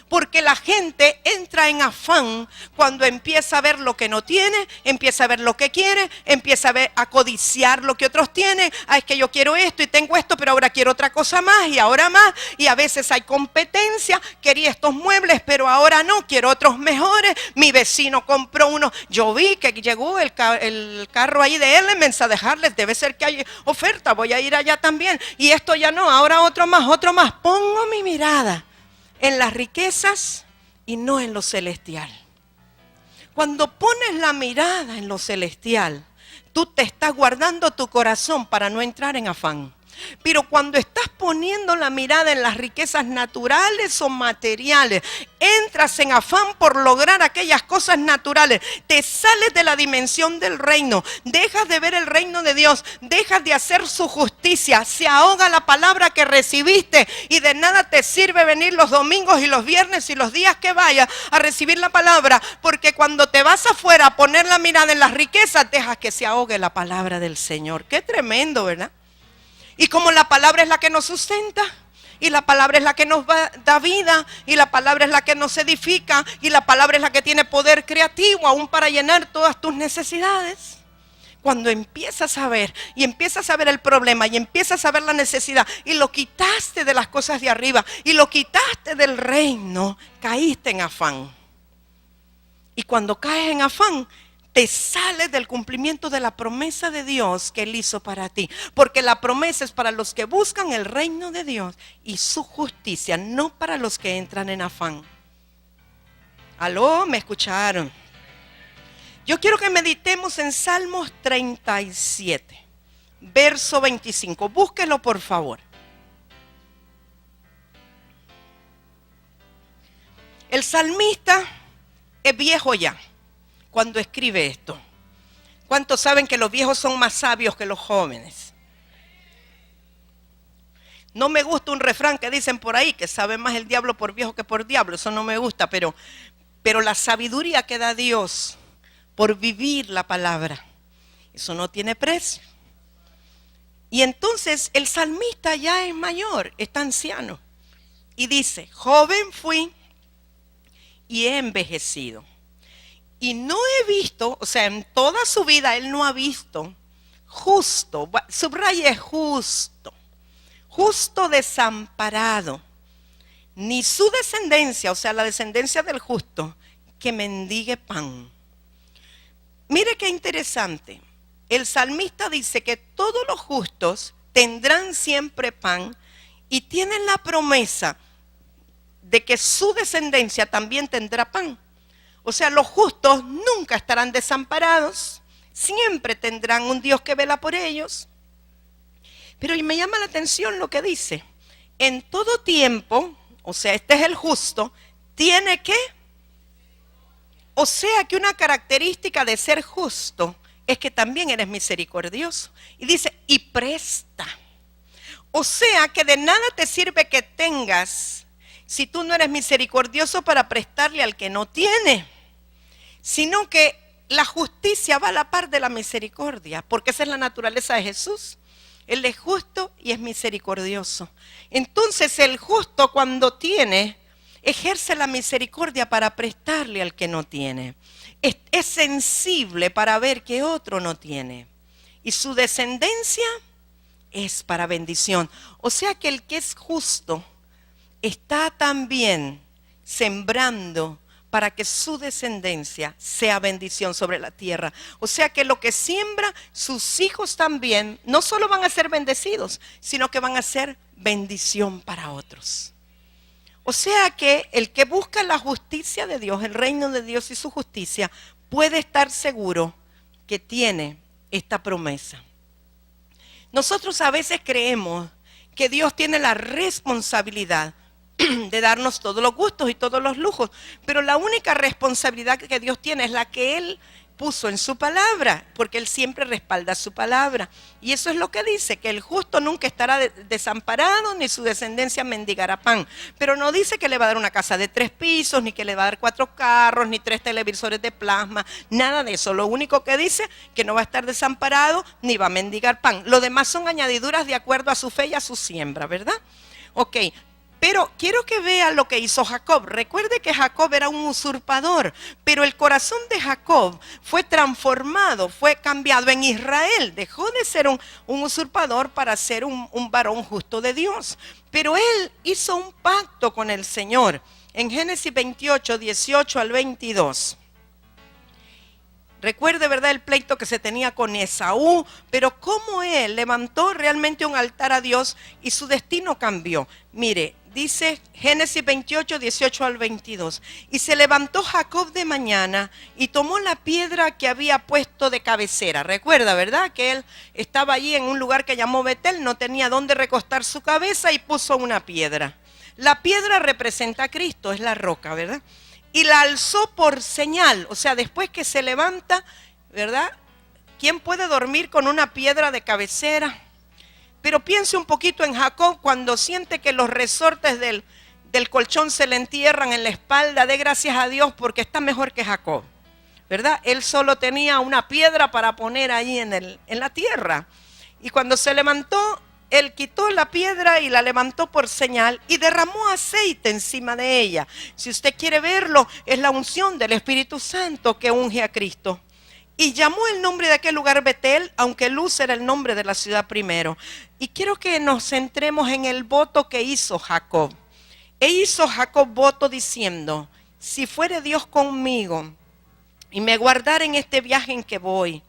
Porque la gente entra en afán cuando empieza a ver lo que no tiene, empieza a ver lo que quiere, empieza a codiciar lo que otros tienen. Es que yo quiero esto y tengo esto, pero ahora quiero otra cosa más y ahora más. Y a veces hay competencia. Quería estos muebles, pero ahora no, quiero otros mejores. Mi vecino compró uno. Yo vi que llegó el carro ahí de Elements a dejarles. Debe ser que hay oferta, voy a ir allá también. Y esto ya no, ahora otro más, otro más. Pongo mi mirada en las riquezas y no en lo celestial. Cuando pones la mirada en lo celestial, tú te estás guardando tu corazón para no entrar en afán. Pero cuando estás poniendo la mirada en las riquezas naturales o materiales, entras en afán por lograr aquellas cosas naturales, te sales de la dimensión del reino, dejas de ver el reino de Dios, dejas de hacer su justicia, se ahoga la palabra que recibiste y de nada te sirve venir los domingos y los viernes y los días que vayas a recibir la palabra, porque cuando te vas afuera a poner la mirada en las riquezas, dejas que se ahogue la palabra del Señor. Qué tremendo, ¿verdad? Y como la palabra es la que nos sustenta, y la palabra es la que nos da vida, y la palabra es la que nos edifica, y la palabra es la que tiene poder creativo aún para llenar todas tus necesidades. Cuando empiezas a ver, y empiezas a ver el problema, y empiezas a ver la necesidad, y lo quitaste de las cosas de arriba, y lo quitaste del reino, caíste en afán. Y cuando caes en afán, te sales del cumplimiento de la promesa de Dios que Él hizo para ti. Porque la promesa es para los que buscan el reino de Dios y su justicia, no para los que entran en afán. ¿Aló? ¿Me escucharon? Yo quiero que meditemos en Salmos 37, verso 25. Búsquelo, por favor. El salmista es viejo ya cuando escribe esto. ¿Cuántos saben que los viejos son más sabios que los jóvenes? No me gusta un refrán que dicen por ahí, que sabe más el diablo por viejo que por diablo. Eso no me gusta, pero la sabiduría que da Dios por vivir la palabra, eso no tiene precio. Y entonces el salmista ya es mayor, está anciano. Y dice, joven fui y he envejecido. Y no he visto, o sea, en toda su vida él no ha visto justo, subraye justo, justo desamparado, ni su descendencia, o sea, la descendencia del justo, que mendigue pan. Mire qué interesante. El salmista dice que todos los justos tendrán siempre pan y tienen la promesa de que su descendencia también tendrá pan. O sea, los justos nunca estarán desamparados, siempre tendrán un Dios que vela por ellos. Pero me llama la atención lo que dice: en todo tiempo, o sea, este es el justo, tiene que, o sea que una característica de ser justo es que también eres misericordioso. Y dice, y presta. O sea que de nada te sirve que tengas si tú no eres misericordioso para prestarle al que no tiene, sino que la justicia va a la par de la misericordia, porque esa es la naturaleza de Jesús. Él es justo y es misericordioso. Entonces el justo, cuando tiene, ejerce la misericordia para prestarle al que no tiene. Es sensible para ver que otro no tiene. Y su descendencia es para bendición. O sea que el que es justo está también sembrando para que su descendencia sea bendición sobre la tierra. O sea que lo que siembra, sus hijos también no solo van a ser bendecidos, sino que van a ser bendición para otros. O sea que el que busca la justicia de Dios, el reino de Dios y su justicia, puede estar seguro que tiene esta promesa. Nosotros a veces creemos que Dios tiene la responsabilidad de darnos todos los gustos y todos los lujos, pero la única responsabilidad que Dios tiene es la que Él puso en su palabra, porque Él siempre respalda su palabra. Y eso es lo que dice, que el justo nunca estará desamparado, ni su descendencia mendigará pan. Pero no dice que le va a dar una casa de 3 pisos, ni que le va a dar 4 carros, ni 3 televisores de plasma, nada de eso. Lo único que dice, que no va a estar desamparado, ni va a mendigar pan. Lo demás son añadiduras de acuerdo a su fe y a su siembra, ¿verdad? Ok. Pero quiero que vea lo que hizo Jacob. Recuerde que Jacob era un usurpador, pero el corazón de Jacob fue transformado, fue cambiado en Israel. Dejó de ser un usurpador para ser un varón justo de Dios. Pero él hizo un pacto con el Señor. En Génesis 28, 18 al 22. Recuerde, ¿verdad?, el pleito que se tenía con Esaú, pero cómo él levantó realmente un altar a Dios y su destino cambió. Mire, dice Génesis 28, 18 al 22. Y se levantó Jacob de mañana y tomó la piedra que había puesto de cabecera. Recuerda, ¿verdad?, que él estaba allí en un lugar que llamó Betel, no tenía dónde recostar su cabeza y puso una piedra. La piedra representa a Cristo, es la roca, ¿verdad? Y la alzó por señal, o sea, después que se levanta, ¿verdad? ¿Quién puede dormir con una piedra de cabecera? Pero piense un poquito en Jacob cuando siente que los resortes del colchón se le entierran en la espalda. Dé gracias a Dios porque está mejor que Jacob, ¿verdad? Él solo tenía una piedra para poner ahí en la tierra. Y cuando se levantó, él quitó la piedra y la levantó por señal y derramó aceite encima de ella. Si usted quiere verlo, es la unción del Espíritu Santo que unge a Cristo. Y llamó el nombre de aquel lugar Betel, aunque Luz era el nombre de la ciudad primero. Y quiero que nos centremos en el voto que hizo Jacob. E hizo Jacob voto diciendo: si fuere Dios conmigo y me guardare en este viaje en que voy,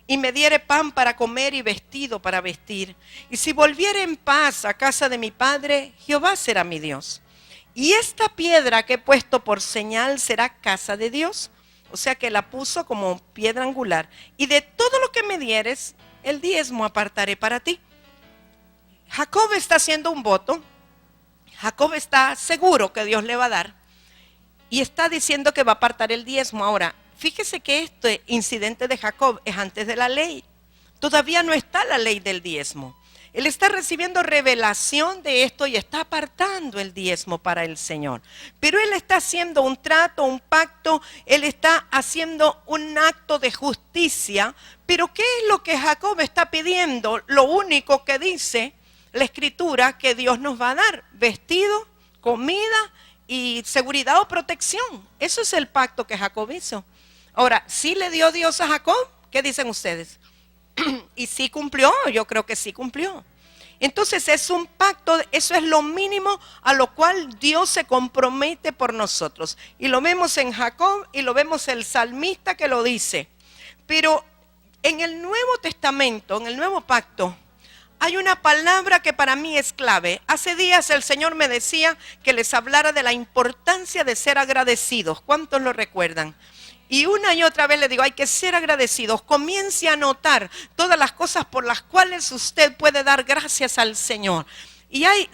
y me diere pan para comer y vestido para vestir, y si volviere en paz a casa de mi padre, Jehová será mi Dios. Y esta piedra que he puesto por señal será casa de Dios. O sea que la puso como piedra angular. Y de todo lo que me dieres, el diezmo apartaré para ti. Jacob está haciendo un voto. Jacob está seguro que Dios le va a dar. Y está diciendo que va a apartar el diezmo. Ahora, fíjese que este incidente de Jacob es antes de la ley. Todavía no está la ley del diezmo. Él está recibiendo revelación de esto y está apartando el diezmo para el Señor. Pero él está haciendo un trato, un pacto, él está haciendo un acto de justicia. Pero ¿qué es lo que Jacob está pidiendo? Lo único que dice la Escritura que Dios nos va a dar: vestido, comida y seguridad o protección. Eso es el pacto que Jacob hizo. Ahora, ¿sí le dio Dios a Jacob? ¿Qué dicen ustedes? Y sí cumplió, yo creo que sí cumplió. Entonces es un pacto, eso es lo mínimo a lo cual Dios se compromete por nosotros. Y lo vemos en Jacob y lo vemos el salmista que lo dice. Pero en el Nuevo Testamento, en el Nuevo Pacto, hay una palabra que para mí es clave. Hace días el Señor me decía que les hablara de la importancia de ser agradecidos. ¿Cuántos lo recuerdan? Y una y otra vez le digo, hay que ser agradecidos. Comience a notar todas las cosas por las cuales usted puede dar gracias al Señor. Y hay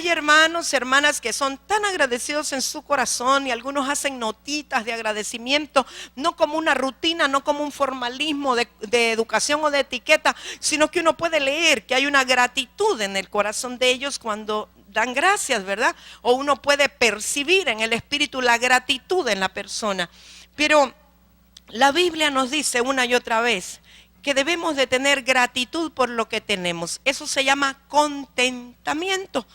hermanos, hermanas que son tan agradecidos en su corazón y algunos hacen notitas de agradecimiento, no como una rutina, no como un formalismo de educación o de etiqueta, sino que uno puede leer que hay una gratitud en el corazón de ellos cuando dan gracias, ¿verdad? O uno puede percibir en el espíritu la gratitud en la persona. Pero la Biblia nos dice una y otra vez que debemos de tener gratitud por lo que tenemos. Eso se llama contentamiento.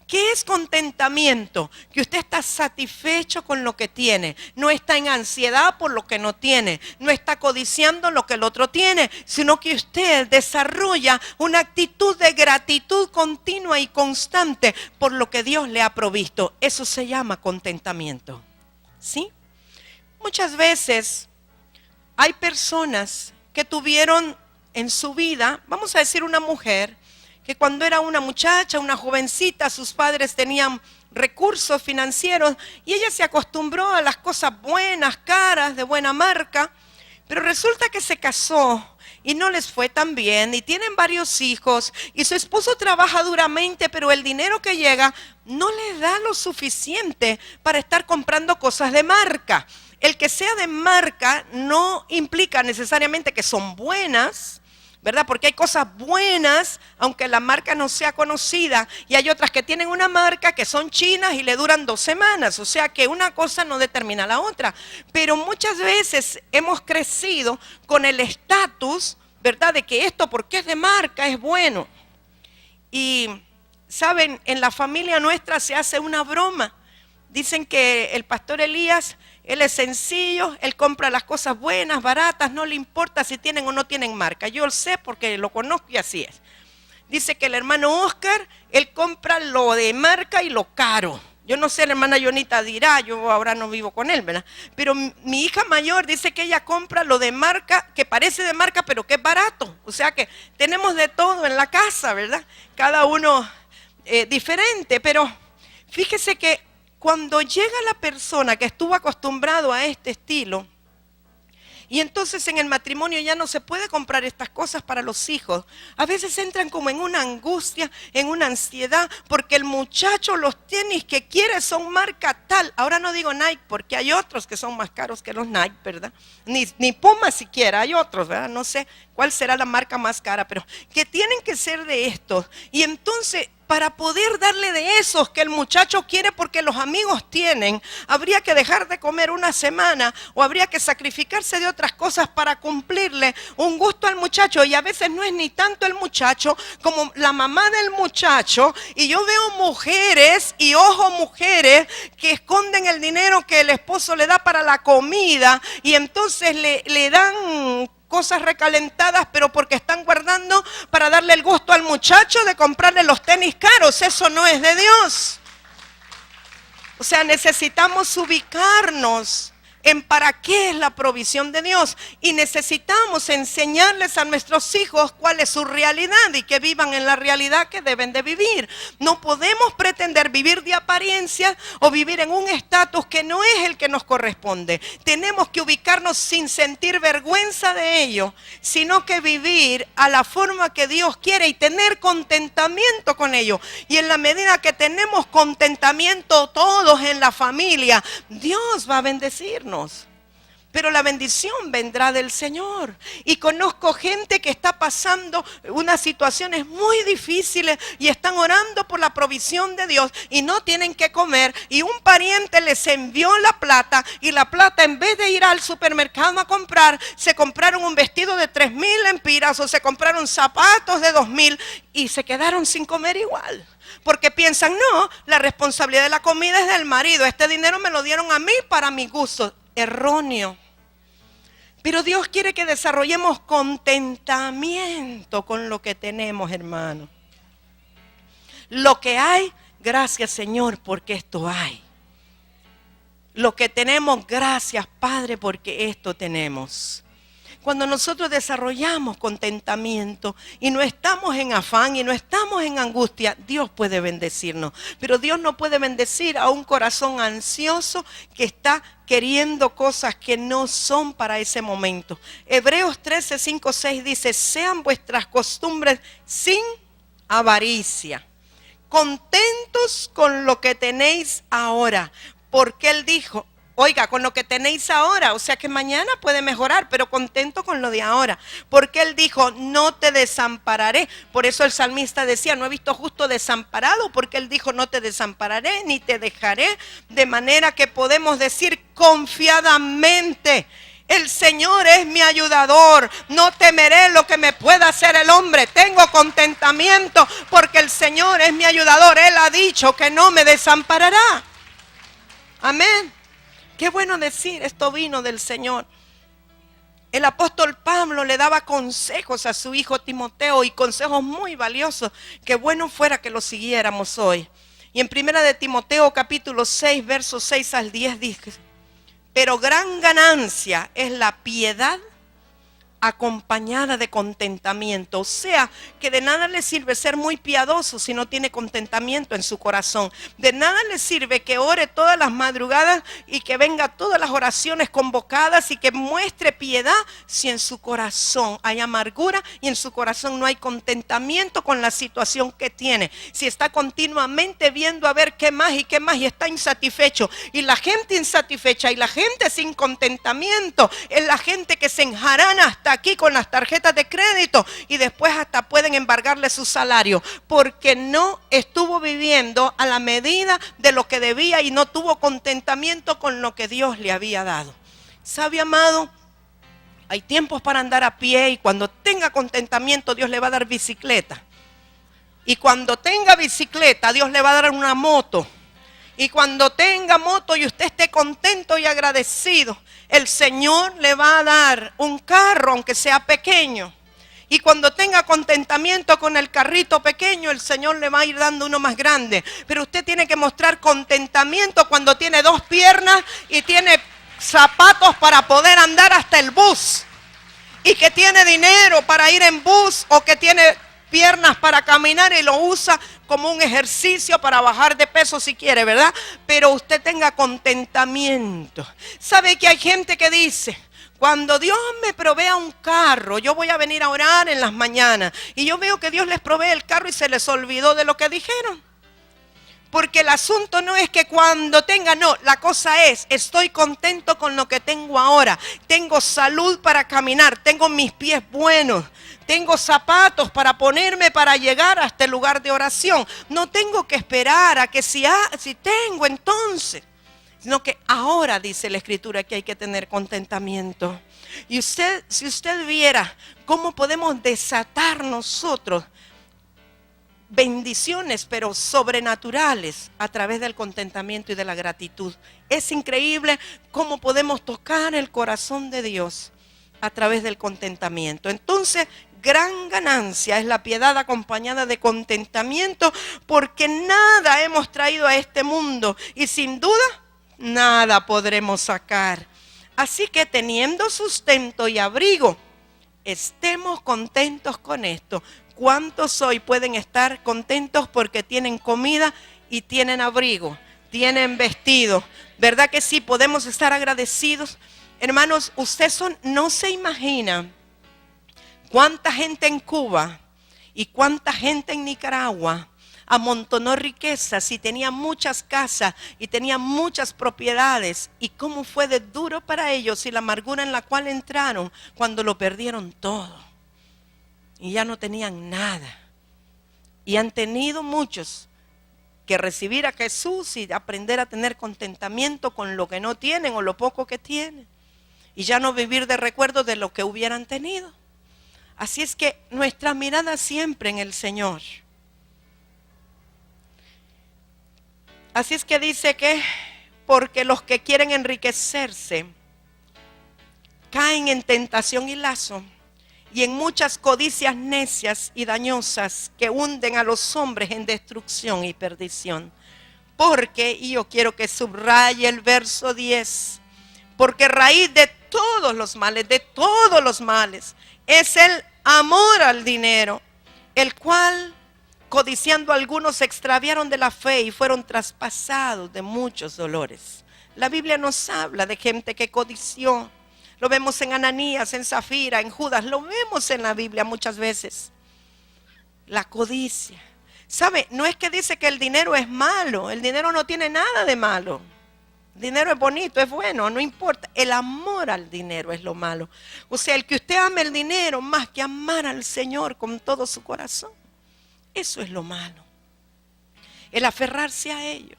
¿Qué es contentamiento? Que usted está satisfecho con lo que tiene. No está en ansiedad por lo que no tiene. No está codiciando lo que el otro tiene. Sino que usted desarrolla una actitud de gratitud continua y constante por lo que Dios le ha provisto. Eso se llama contentamiento. ¿Sí? Muchas veces hay personas que tuvieron en su vida, vamos a decir una mujer, que cuando era una muchacha, una jovencita, sus padres tenían recursos financieros y ella se acostumbró a las cosas buenas, caras, de buena marca, pero resulta que se casó y no les fue tan bien y tienen varios hijos y su esposo trabaja duramente, pero el dinero que llega no les da lo suficiente para estar comprando cosas de marca. El que sea de marca no implica necesariamente que son buenas, ¿verdad? Porque hay cosas buenas, aunque la marca no sea conocida, y hay otras que tienen una marca que son chinas y le duran 2 semanas. O sea que una cosa no determina la otra. Pero muchas veces hemos crecido con el estatus, ¿verdad? De que esto, porque es de marca, es bueno. Y, ¿saben? En la familia nuestra se hace una broma. Dicen que el pastor Elías, él es sencillo, él compra las cosas buenas, baratas, no le importa si tienen o no tienen marca. Yo lo sé porque lo conozco y así es. Dice que el hermano Oscar, él compra lo de marca y lo caro. Yo no sé, la hermana Yonita dirá, yo ahora no vivo con él, ¿verdad? Pero mi hija mayor dice que ella compra lo de marca, que parece de marca, pero que es barato. O sea que tenemos de todo en la casa, ¿verdad? Cada uno diferente, pero fíjese que cuando llega la persona que estuvo acostumbrado a este estilo, y entonces en el matrimonio ya no se puede comprar estas cosas para los hijos, a veces entran como en una angustia, en una ansiedad, porque el muchacho los tenis que quiere son marca tal. Ahora no digo Nike, porque hay otros que son más caros que los Nike, ¿verdad? Ni Puma siquiera, hay otros, ¿verdad? No sé cuál será la marca más cara, pero que tienen que ser de estos. Y entonces, para poder darle de esos que el muchacho quiere porque los amigos tienen, habría que dejar de comer una semana o habría que sacrificarse de otras cosas para cumplirle un gusto al muchacho. Y a veces no es ni tanto el muchacho como la mamá del muchacho. Y yo veo mujeres, y ojo mujeres, que esconden el dinero que el esposo le da para la comida y entonces le dan cosas recalentadas, pero porque están guardando para darle el gusto al muchacho de comprarle los tenis caros. Eso no es de Dios. O sea, necesitamos ubicarnos en para qué es la provisión de Dios y necesitamos enseñarles a nuestros hijos cuál es su realidad y que vivan en la realidad que deben de vivir. No podemos pretender vivir de apariencia o vivir en un estatus que no es el que nos corresponde. Tenemos que ubicarnos sin sentir vergüenza de ello, sino que vivir a la forma que Dios quiere y tener contentamiento con ello. Y en la medida que tenemos contentamiento todos en la familia, Dios va a bendecirnos. Pero la bendición vendrá del Señor. Y conozco gente que está pasando unas situaciones muy difíciles y están orando por la provisión de Dios y no tienen que comer. Y un pariente les envió la plata y la plata, en vez de ir al supermercado a comprar, se compraron un vestido de 3,000 lempiras o se compraron zapatos de 2,000 y se quedaron sin comer igual. Porque piensan, no, la responsabilidad de la comida es del marido. Este dinero me lo dieron a mí para mi gusto. Erróneo. Pero Dios quiere que desarrollemos contentamiento con lo que tenemos, hermano. Lo que hay, gracias Señor, porque esto hay. Lo que tenemos, gracias Padre, porque esto tenemos. Cuando nosotros desarrollamos contentamiento y no estamos en afán y no estamos en angustia, Dios puede bendecirnos. Pero Dios no puede bendecir a un corazón ansioso que está queriendo cosas que no son para ese momento. Hebreos 13, 5, 6 dice: sean vuestras costumbres sin avaricia, contentos con lo que tenéis ahora. Porque Él dijo, oiga, con lo que tenéis ahora, o sea que mañana puede mejorar, pero contento con lo de ahora. Porque Él dijo, no te desampararé. Por eso el salmista decía, no he visto justo desamparado, porque Él dijo, no te desampararé ni te dejaré. De manera que podemos decir confiadamente, el Señor es mi ayudador, no temeré lo que me pueda hacer el hombre. Tengo contentamiento porque el Señor es mi ayudador. Él ha dicho que no me desamparará. Amén. Qué bueno decir, esto vino del Señor. El apóstol Pablo le daba consejos a su hijo Timoteo y consejos muy valiosos que bueno fuera que los siguiéramos hoy. Y en primera de Timoteo capítulo 6, versos 6 al 10 dice: pero gran ganancia es la piedad acompañada de contentamiento. O sea, que de nada le sirve ser muy piadoso si no tiene contentamiento en su corazón. De nada le sirve que ore todas las madrugadas y que venga todas las oraciones convocadas y que muestre piedad si en su corazón hay amargura y en su corazón no hay contentamiento con la situación que tiene. Si está continuamente viendo a ver qué más y está insatisfecho. Y la gente insatisfecha y la gente sin contentamiento es la gente que se enjarana hasta aquí con las tarjetas de crédito y después hasta pueden embargarle su salario porque no estuvo viviendo a la medida de lo que debía y no tuvo contentamiento con lo que Dios le había dado. ¿Sabe, amado? Hay tiempos para andar a pie y cuando tenga contentamiento Dios le va a dar bicicleta. Y cuando tenga bicicleta Dios le va a dar una moto. Y cuando tenga moto y usted esté contento y agradecido, el Señor le va a dar un carro, aunque sea pequeño. Y cuando tenga contentamiento con el carrito pequeño, el Señor le va a ir dando uno más grande. Pero usted tiene que mostrar contentamiento cuando tiene 2 piernas y tiene zapatos para poder andar hasta el bus. Y que tiene dinero para ir en bus o que tiene piernas para caminar y lo usa como un ejercicio para bajar de peso si quiere, ¿verdad? Pero usted tenga contentamiento. ¿Sabe que hay gente que dice, cuando Dios me provea un carro, yo voy a venir a orar en las mañanas? Y yo veo que Dios les provee el carro y se les olvidó de lo que dijeron. Porque el asunto no es que cuando tenga, no, la cosa es, estoy contento con lo que tengo ahora. Tengo salud para caminar, tengo mis pies buenos, tengo zapatos para ponerme para llegar a este lugar de oración. No tengo que esperar a que si tengo entonces, sino que ahora dice la Escritura que hay que tener contentamiento. Y si usted viera cómo podemos desatar nosotros bendiciones, pero sobrenaturales a través del contentamiento y de la gratitud. Es increíble cómo podemos tocar el corazón de Dios a través del contentamiento. Entonces, gran ganancia es la piedad acompañada de contentamiento, porque nada hemos traído a este mundo y sin duda nada podremos sacar. Así que teniendo sustento y abrigo, estemos contentos con esto. ¿Cuántos hoy pueden estar contentos porque tienen comida y tienen abrigo, tienen vestido? ¿Verdad que sí? Podemos estar agradecidos. Hermanos, ustedes no se imaginan cuánta gente en Cuba y cuánta gente en Nicaragua amontonó riquezas y tenía muchas casas y tenía muchas propiedades. Y cómo fue de duro para ellos y la amargura en la cual entraron cuando lo perdieron todo. Y ya no tenían nada. Y han tenido muchos que recibir a Jesús y aprender a tener contentamiento con lo que no tienen o lo poco que tienen. Y ya no vivir de recuerdo de lo que hubieran tenido. Así es que nuestra mirada siempre en el Señor. Así es que dice que porque los que quieren enriquecerse caen en tentación y lazo y en muchas codicias necias y dañosas que hunden a los hombres en destrucción y perdición. Porque, y yo quiero que subraye el verso 10, porque raíz de todos los males, es el amor al dinero, el cual, codiciando algunos, se extraviaron de la fe y fueron traspasados de muchos dolores. La Biblia nos habla de gente que codició. Lo vemos en Ananías, en Zafira, en Judas. Lo vemos en la Biblia muchas veces. La codicia. ¿Sabe? No es que dice que el dinero es malo. El dinero no tiene nada de malo. El dinero es bonito, es bueno, no importa. El amor al dinero es lo malo. O sea, el que usted ame el dinero más que amar al Señor con todo su corazón. Eso es lo malo. El aferrarse a ello.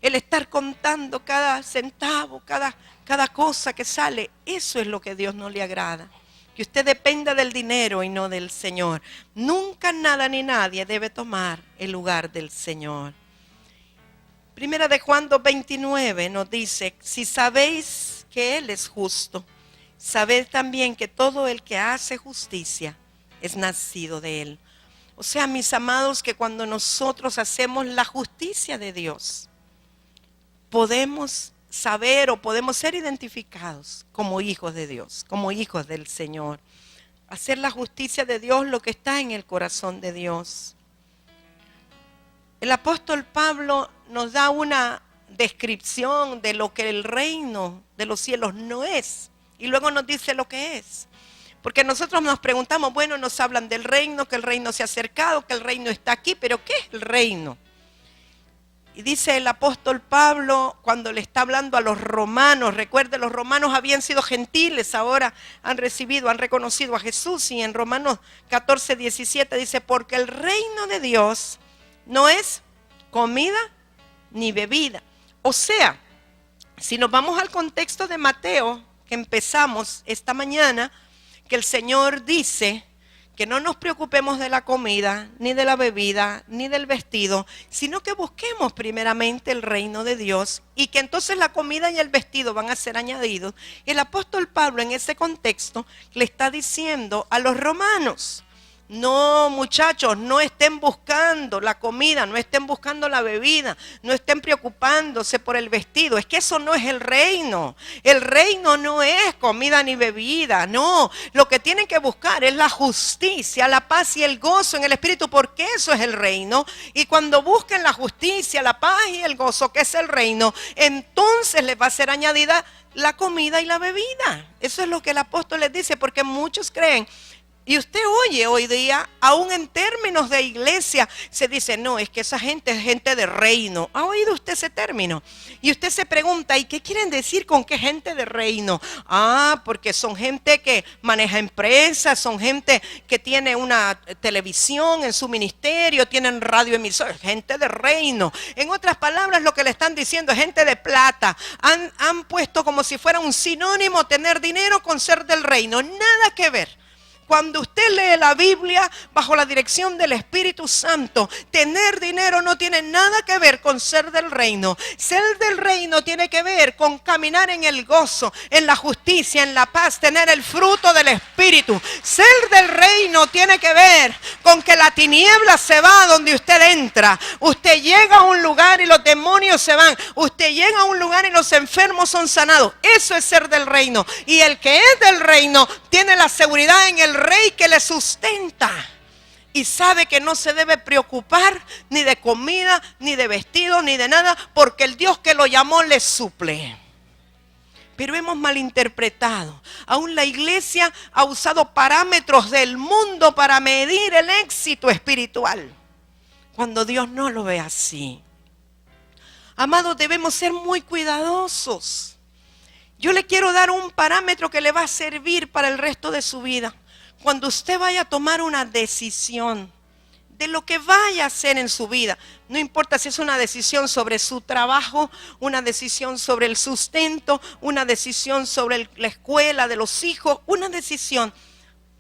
El estar contando cada centavo, cada cosa que sale. Eso es lo que a Dios no le agrada. Que usted dependa del dinero y no del Señor. Nunca nada ni nadie debe tomar el lugar del Señor. Primera de Juan 2:29 nos dice: si sabéis que Él es justo, sabed también que todo el que hace justicia es nacido de Él. O sea, mis amados, que cuando nosotros hacemos la justicia de Dios, podemos saber o podemos ser identificados como hijos de Dios, como hijos del Señor. Hacer la justicia de Dios, lo que está en el corazón de Dios. El apóstol Pablo nos da una descripción de lo que el reino de los cielos no es, y luego nos dice lo que es. Porque nosotros nos preguntamos, bueno, nos hablan del reino, que el reino se ha acercado, que el reino está aquí, pero ¿qué es el reino? Y dice el apóstol Pablo cuando le está hablando a los romanos, recuerde, los romanos habían sido gentiles, ahora han reconocido a Jesús, y en Romanos 14:17 dice: porque el reino de Dios no es comida ni bebida. O sea, si nos vamos al contexto de Mateo, que empezamos esta mañana, que el Señor dice que no nos preocupemos de la comida, ni de la bebida, ni del vestido, sino que busquemos primeramente el reino de Dios, y que entonces la comida y el vestido van a ser añadidos. El apóstol Pablo en ese contexto le está diciendo a los romanos: no, muchachos, no estén buscando la comida, no estén buscando la bebida, no estén preocupándose por el vestido. Es que eso no es el reino. El reino no es comida ni bebida, no. Lo que tienen que buscar es la justicia, la paz y el gozo en el Espíritu, porque eso es el reino. Y cuando busquen la justicia, la paz y el gozo, que es el reino, entonces les va a ser añadida la comida y la bebida. Eso es lo que el apóstol les dice, porque muchos creen. Y usted oye hoy día, aún en términos de iglesia, se dice: no, es que esa gente es gente de reino. ¿Ha oído usted ese término? Y usted se pregunta: ¿y qué quieren decir con qué gente de reino? Ah, porque son gente que maneja empresas, son gente que tiene una televisión en su ministerio, tienen radioemisores, gente de reino. En otras palabras, lo que le están diciendo es gente de plata. Han puesto como si fuera un sinónimo tener dinero con ser del reino. Nada que ver. Cuando usted lee la Biblia bajo la dirección del Espíritu Santo, tener dinero no tiene nada que ver con ser del reino. Ser del reino tiene que ver con caminar en el gozo, en la justicia, en la paz, tener el fruto del Espíritu. Ser del reino tiene que ver con que la tiniebla se va donde usted entra. Usted llega a un lugar y los demonios se van. Usted llega a un lugar y los enfermos son sanados. Eso es ser del reino. Y el que es del reino tiene la seguridad en el Rey que le sustenta, y sabe que no se debe preocupar ni de comida, ni de vestido, ni de nada, porque el Dios que lo llamó le suple. Pero hemos malinterpretado. Aún la iglesia ha usado parámetros del mundo para medir el éxito espiritual, cuando Dios no lo ve así. Amados, debemos ser muy cuidadosos. Yo le quiero dar un parámetro que le va a servir para el resto de su vida. Cuando usted vaya a tomar una decisión de lo que vaya a hacer en su vida, no importa si es una decisión sobre su trabajo, una decisión sobre el sustento, una decisión sobre la escuela de los hijos, una decisión,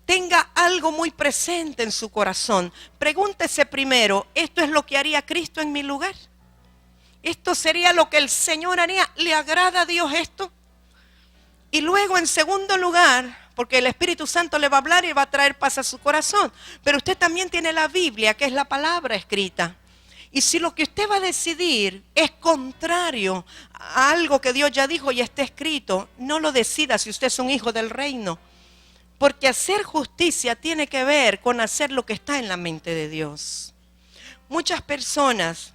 tenga algo muy presente en su corazón. Pregúntese primero: ¿esto es lo que haría Cristo en mi lugar? ¿Esto sería lo que el Señor haría? ¿Le agrada a Dios esto? Y luego, en segundo lugar, porque el Espíritu Santo le va a hablar y va a traer paz a su corazón, pero usted también tiene la Biblia, que es la palabra escrita. Y si lo que usted va a decidir es contrario a algo que Dios ya dijo y está escrito, no lo decida si usted es un hijo del reino. Porque hacer justicia tiene que ver con hacer lo que está en la mente de Dios. Muchas personas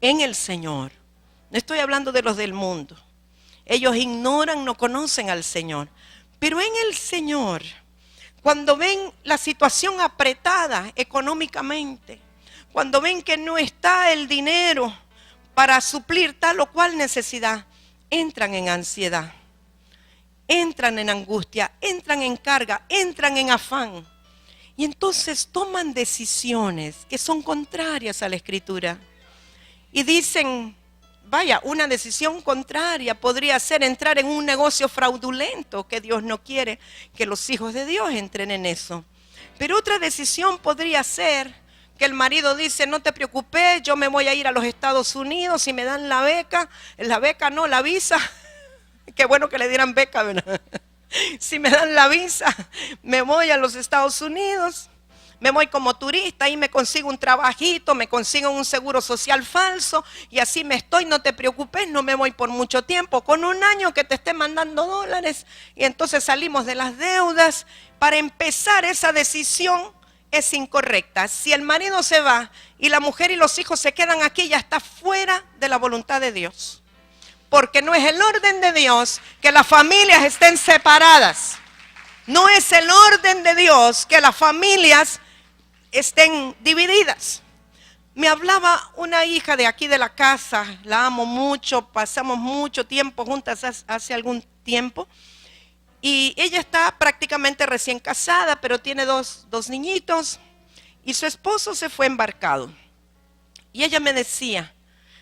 en el Señor, no estoy hablando de los del mundo, ellos ignoran, no conocen al Señor. Pero en el Señor, cuando ven la situación apretada económicamente, cuando ven que no está el dinero para suplir tal o cual necesidad, entran en ansiedad, entran en angustia, entran en carga, entran en afán. Y entonces toman decisiones que son contrarias a la Escritura. Y dicen, vaya, una decisión contraria podría ser entrar en un negocio fraudulento, que Dios no quiere que los hijos de Dios entren en eso. Pero otra decisión podría ser que el marido dice, no te preocupes, yo me voy a ir a los Estados Unidos y me dan la visa. Qué bueno que le dieran beca, ¿verdad? Si me dan la visa, me voy a los Estados Unidos, me voy como turista y me consigo un trabajito, me consigo un seguro social falso y así me estoy, no te preocupes, no me voy por mucho tiempo, con un año que te esté mandando dólares y entonces salimos de las deudas. Para empezar, esa decisión es incorrecta. Si el marido se va y la mujer y los hijos se quedan aquí, ya está fuera de la voluntad de Dios. Porque no es el orden de Dios que las familias estén separadas. No es el orden de Dios que las familias estén divididas. Me hablaba una hija de aquí de la casa, la amo mucho, pasamos mucho tiempo juntas hace algún tiempo. Y ella está prácticamente recién casada, pero tiene dos niñitos. Y su esposo se fue embarcado. Y ella me decía,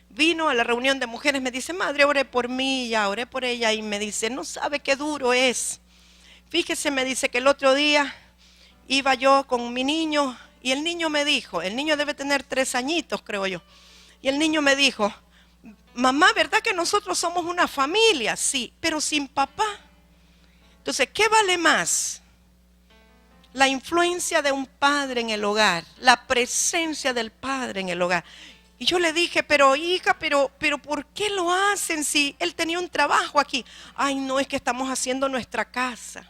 vino a la reunión de mujeres, me dice, madre, oré por mí, ya oré por ella. Y me dice, no sabe qué duro es. Fíjese, me dice que el otro día iba yo con mi niño. Y el niño me dijo, el niño debe tener 3 añitos, creo yo. Y el niño me dijo, mamá, ¿verdad que nosotros somos una familia? Sí, pero sin papá. Entonces, ¿qué vale más? La influencia de un padre en el hogar, la presencia del padre en el hogar. Y yo le dije, pero hija, pero ¿por qué lo hacen si él tenía un trabajo aquí? Ay, no, es que estamos haciendo nuestra casa.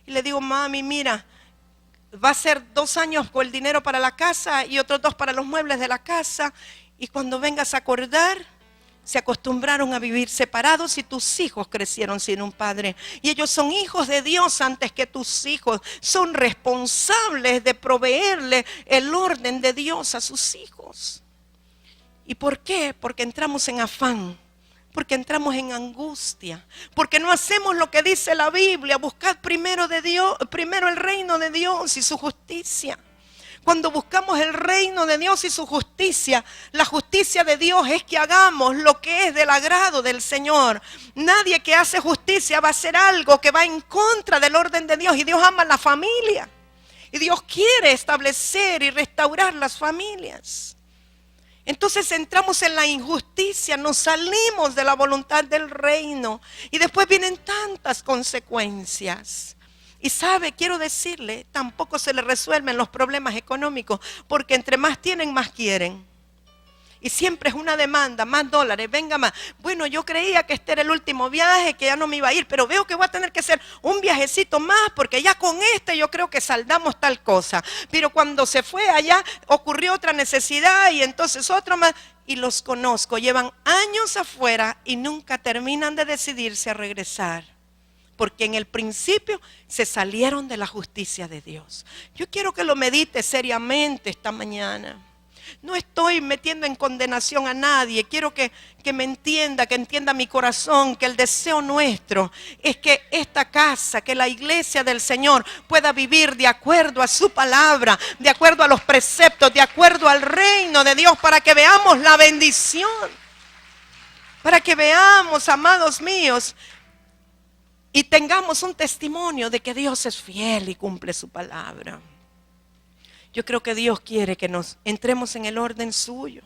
Y le digo, mami, mira, va a ser 2 años con el dinero para la casa y otros 2 para los muebles de la casa. Y cuando vengas a acordar, se acostumbraron a vivir separados y tus hijos crecieron sin un padre. Y ellos son hijos de Dios antes que tus hijos. Son responsables de proveerle el orden de Dios a sus hijos. ¿Y por qué? Porque entramos en afán. Porque entramos en angustia. Porque no hacemos lo que dice la Biblia. Buscad primero el reino de Dios y su justicia. Cuando buscamos el reino de Dios y su justicia, la justicia de Dios es que hagamos lo que es del agrado del Señor. Nadie que hace justicia va a hacer algo que va en contra del orden de Dios. Y Dios ama la familia. Y Dios quiere establecer y restaurar las familias. Entonces entramos en la injusticia, nos salimos de la voluntad del reino. Y después vienen tantas consecuencias. Y sabe, quiero decirle, tampoco se le resuelven los problemas económicos, porque entre más tienen, más quieren. Y siempre es una demanda, más dólares, venga más. Bueno, yo creía que este era el último viaje, que ya no me iba a ir, pero veo que voy a tener que hacer un viajecito más, porque ya con este yo creo que saldamos tal cosa. Pero cuando se fue allá, ocurrió otra necesidad y entonces otro más. Y los conozco, llevan años afuera y nunca terminan de decidirse a regresar. Porque en el principio se salieron de la justicia de Dios. Yo quiero que lo medite seriamente esta mañana. No estoy metiendo en condenación a nadie. Quiero que me entienda, que entienda mi corazón, que el deseo nuestro es que esta casa, que la iglesia del Señor pueda vivir de acuerdo a su palabra, de acuerdo a los preceptos, de acuerdo al reino de Dios, para que veamos la bendición. Para que veamos, amados míos, y tengamos un testimonio de que Dios es fiel y cumple su palabra. Yo creo que Dios quiere que nos entremos en el orden suyo.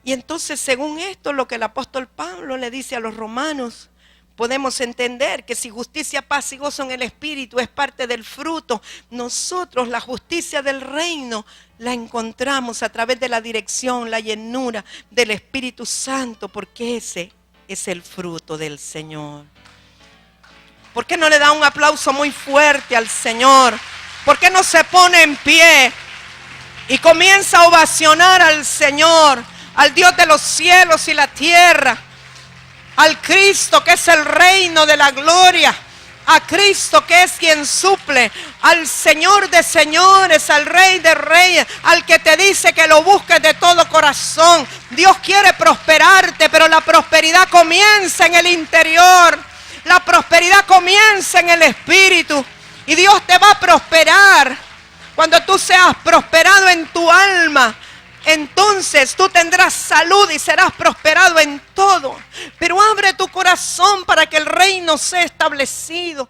Y entonces, según esto, lo que el apóstol Pablo le dice a los romanos, podemos entender que si justicia, paz y gozo en el Espíritu es parte del fruto, nosotros la justicia del reino la encontramos a través de la dirección, la llenura del Espíritu Santo, porque ese es el fruto del Señor. ¿Por qué no le da un aplauso muy fuerte al Señor? ¿Por qué no se pone en pie y comienza a ovacionar al Señor, al Dios de los cielos y la tierra, al Cristo que es el reino de la gloria, a Cristo que es quien suple, al Señor de señores, al Rey de reyes, al que te dice que lo busques de todo corazón? Dios quiere prosperarte, pero la prosperidad comienza en el interior. La prosperidad comienza en el Espíritu. Y Dios te va a prosperar. Cuando tú seas prosperado en tu alma, entonces tú tendrás salud y serás prosperado en todo. Pero abre tu corazón para que el reino sea establecido.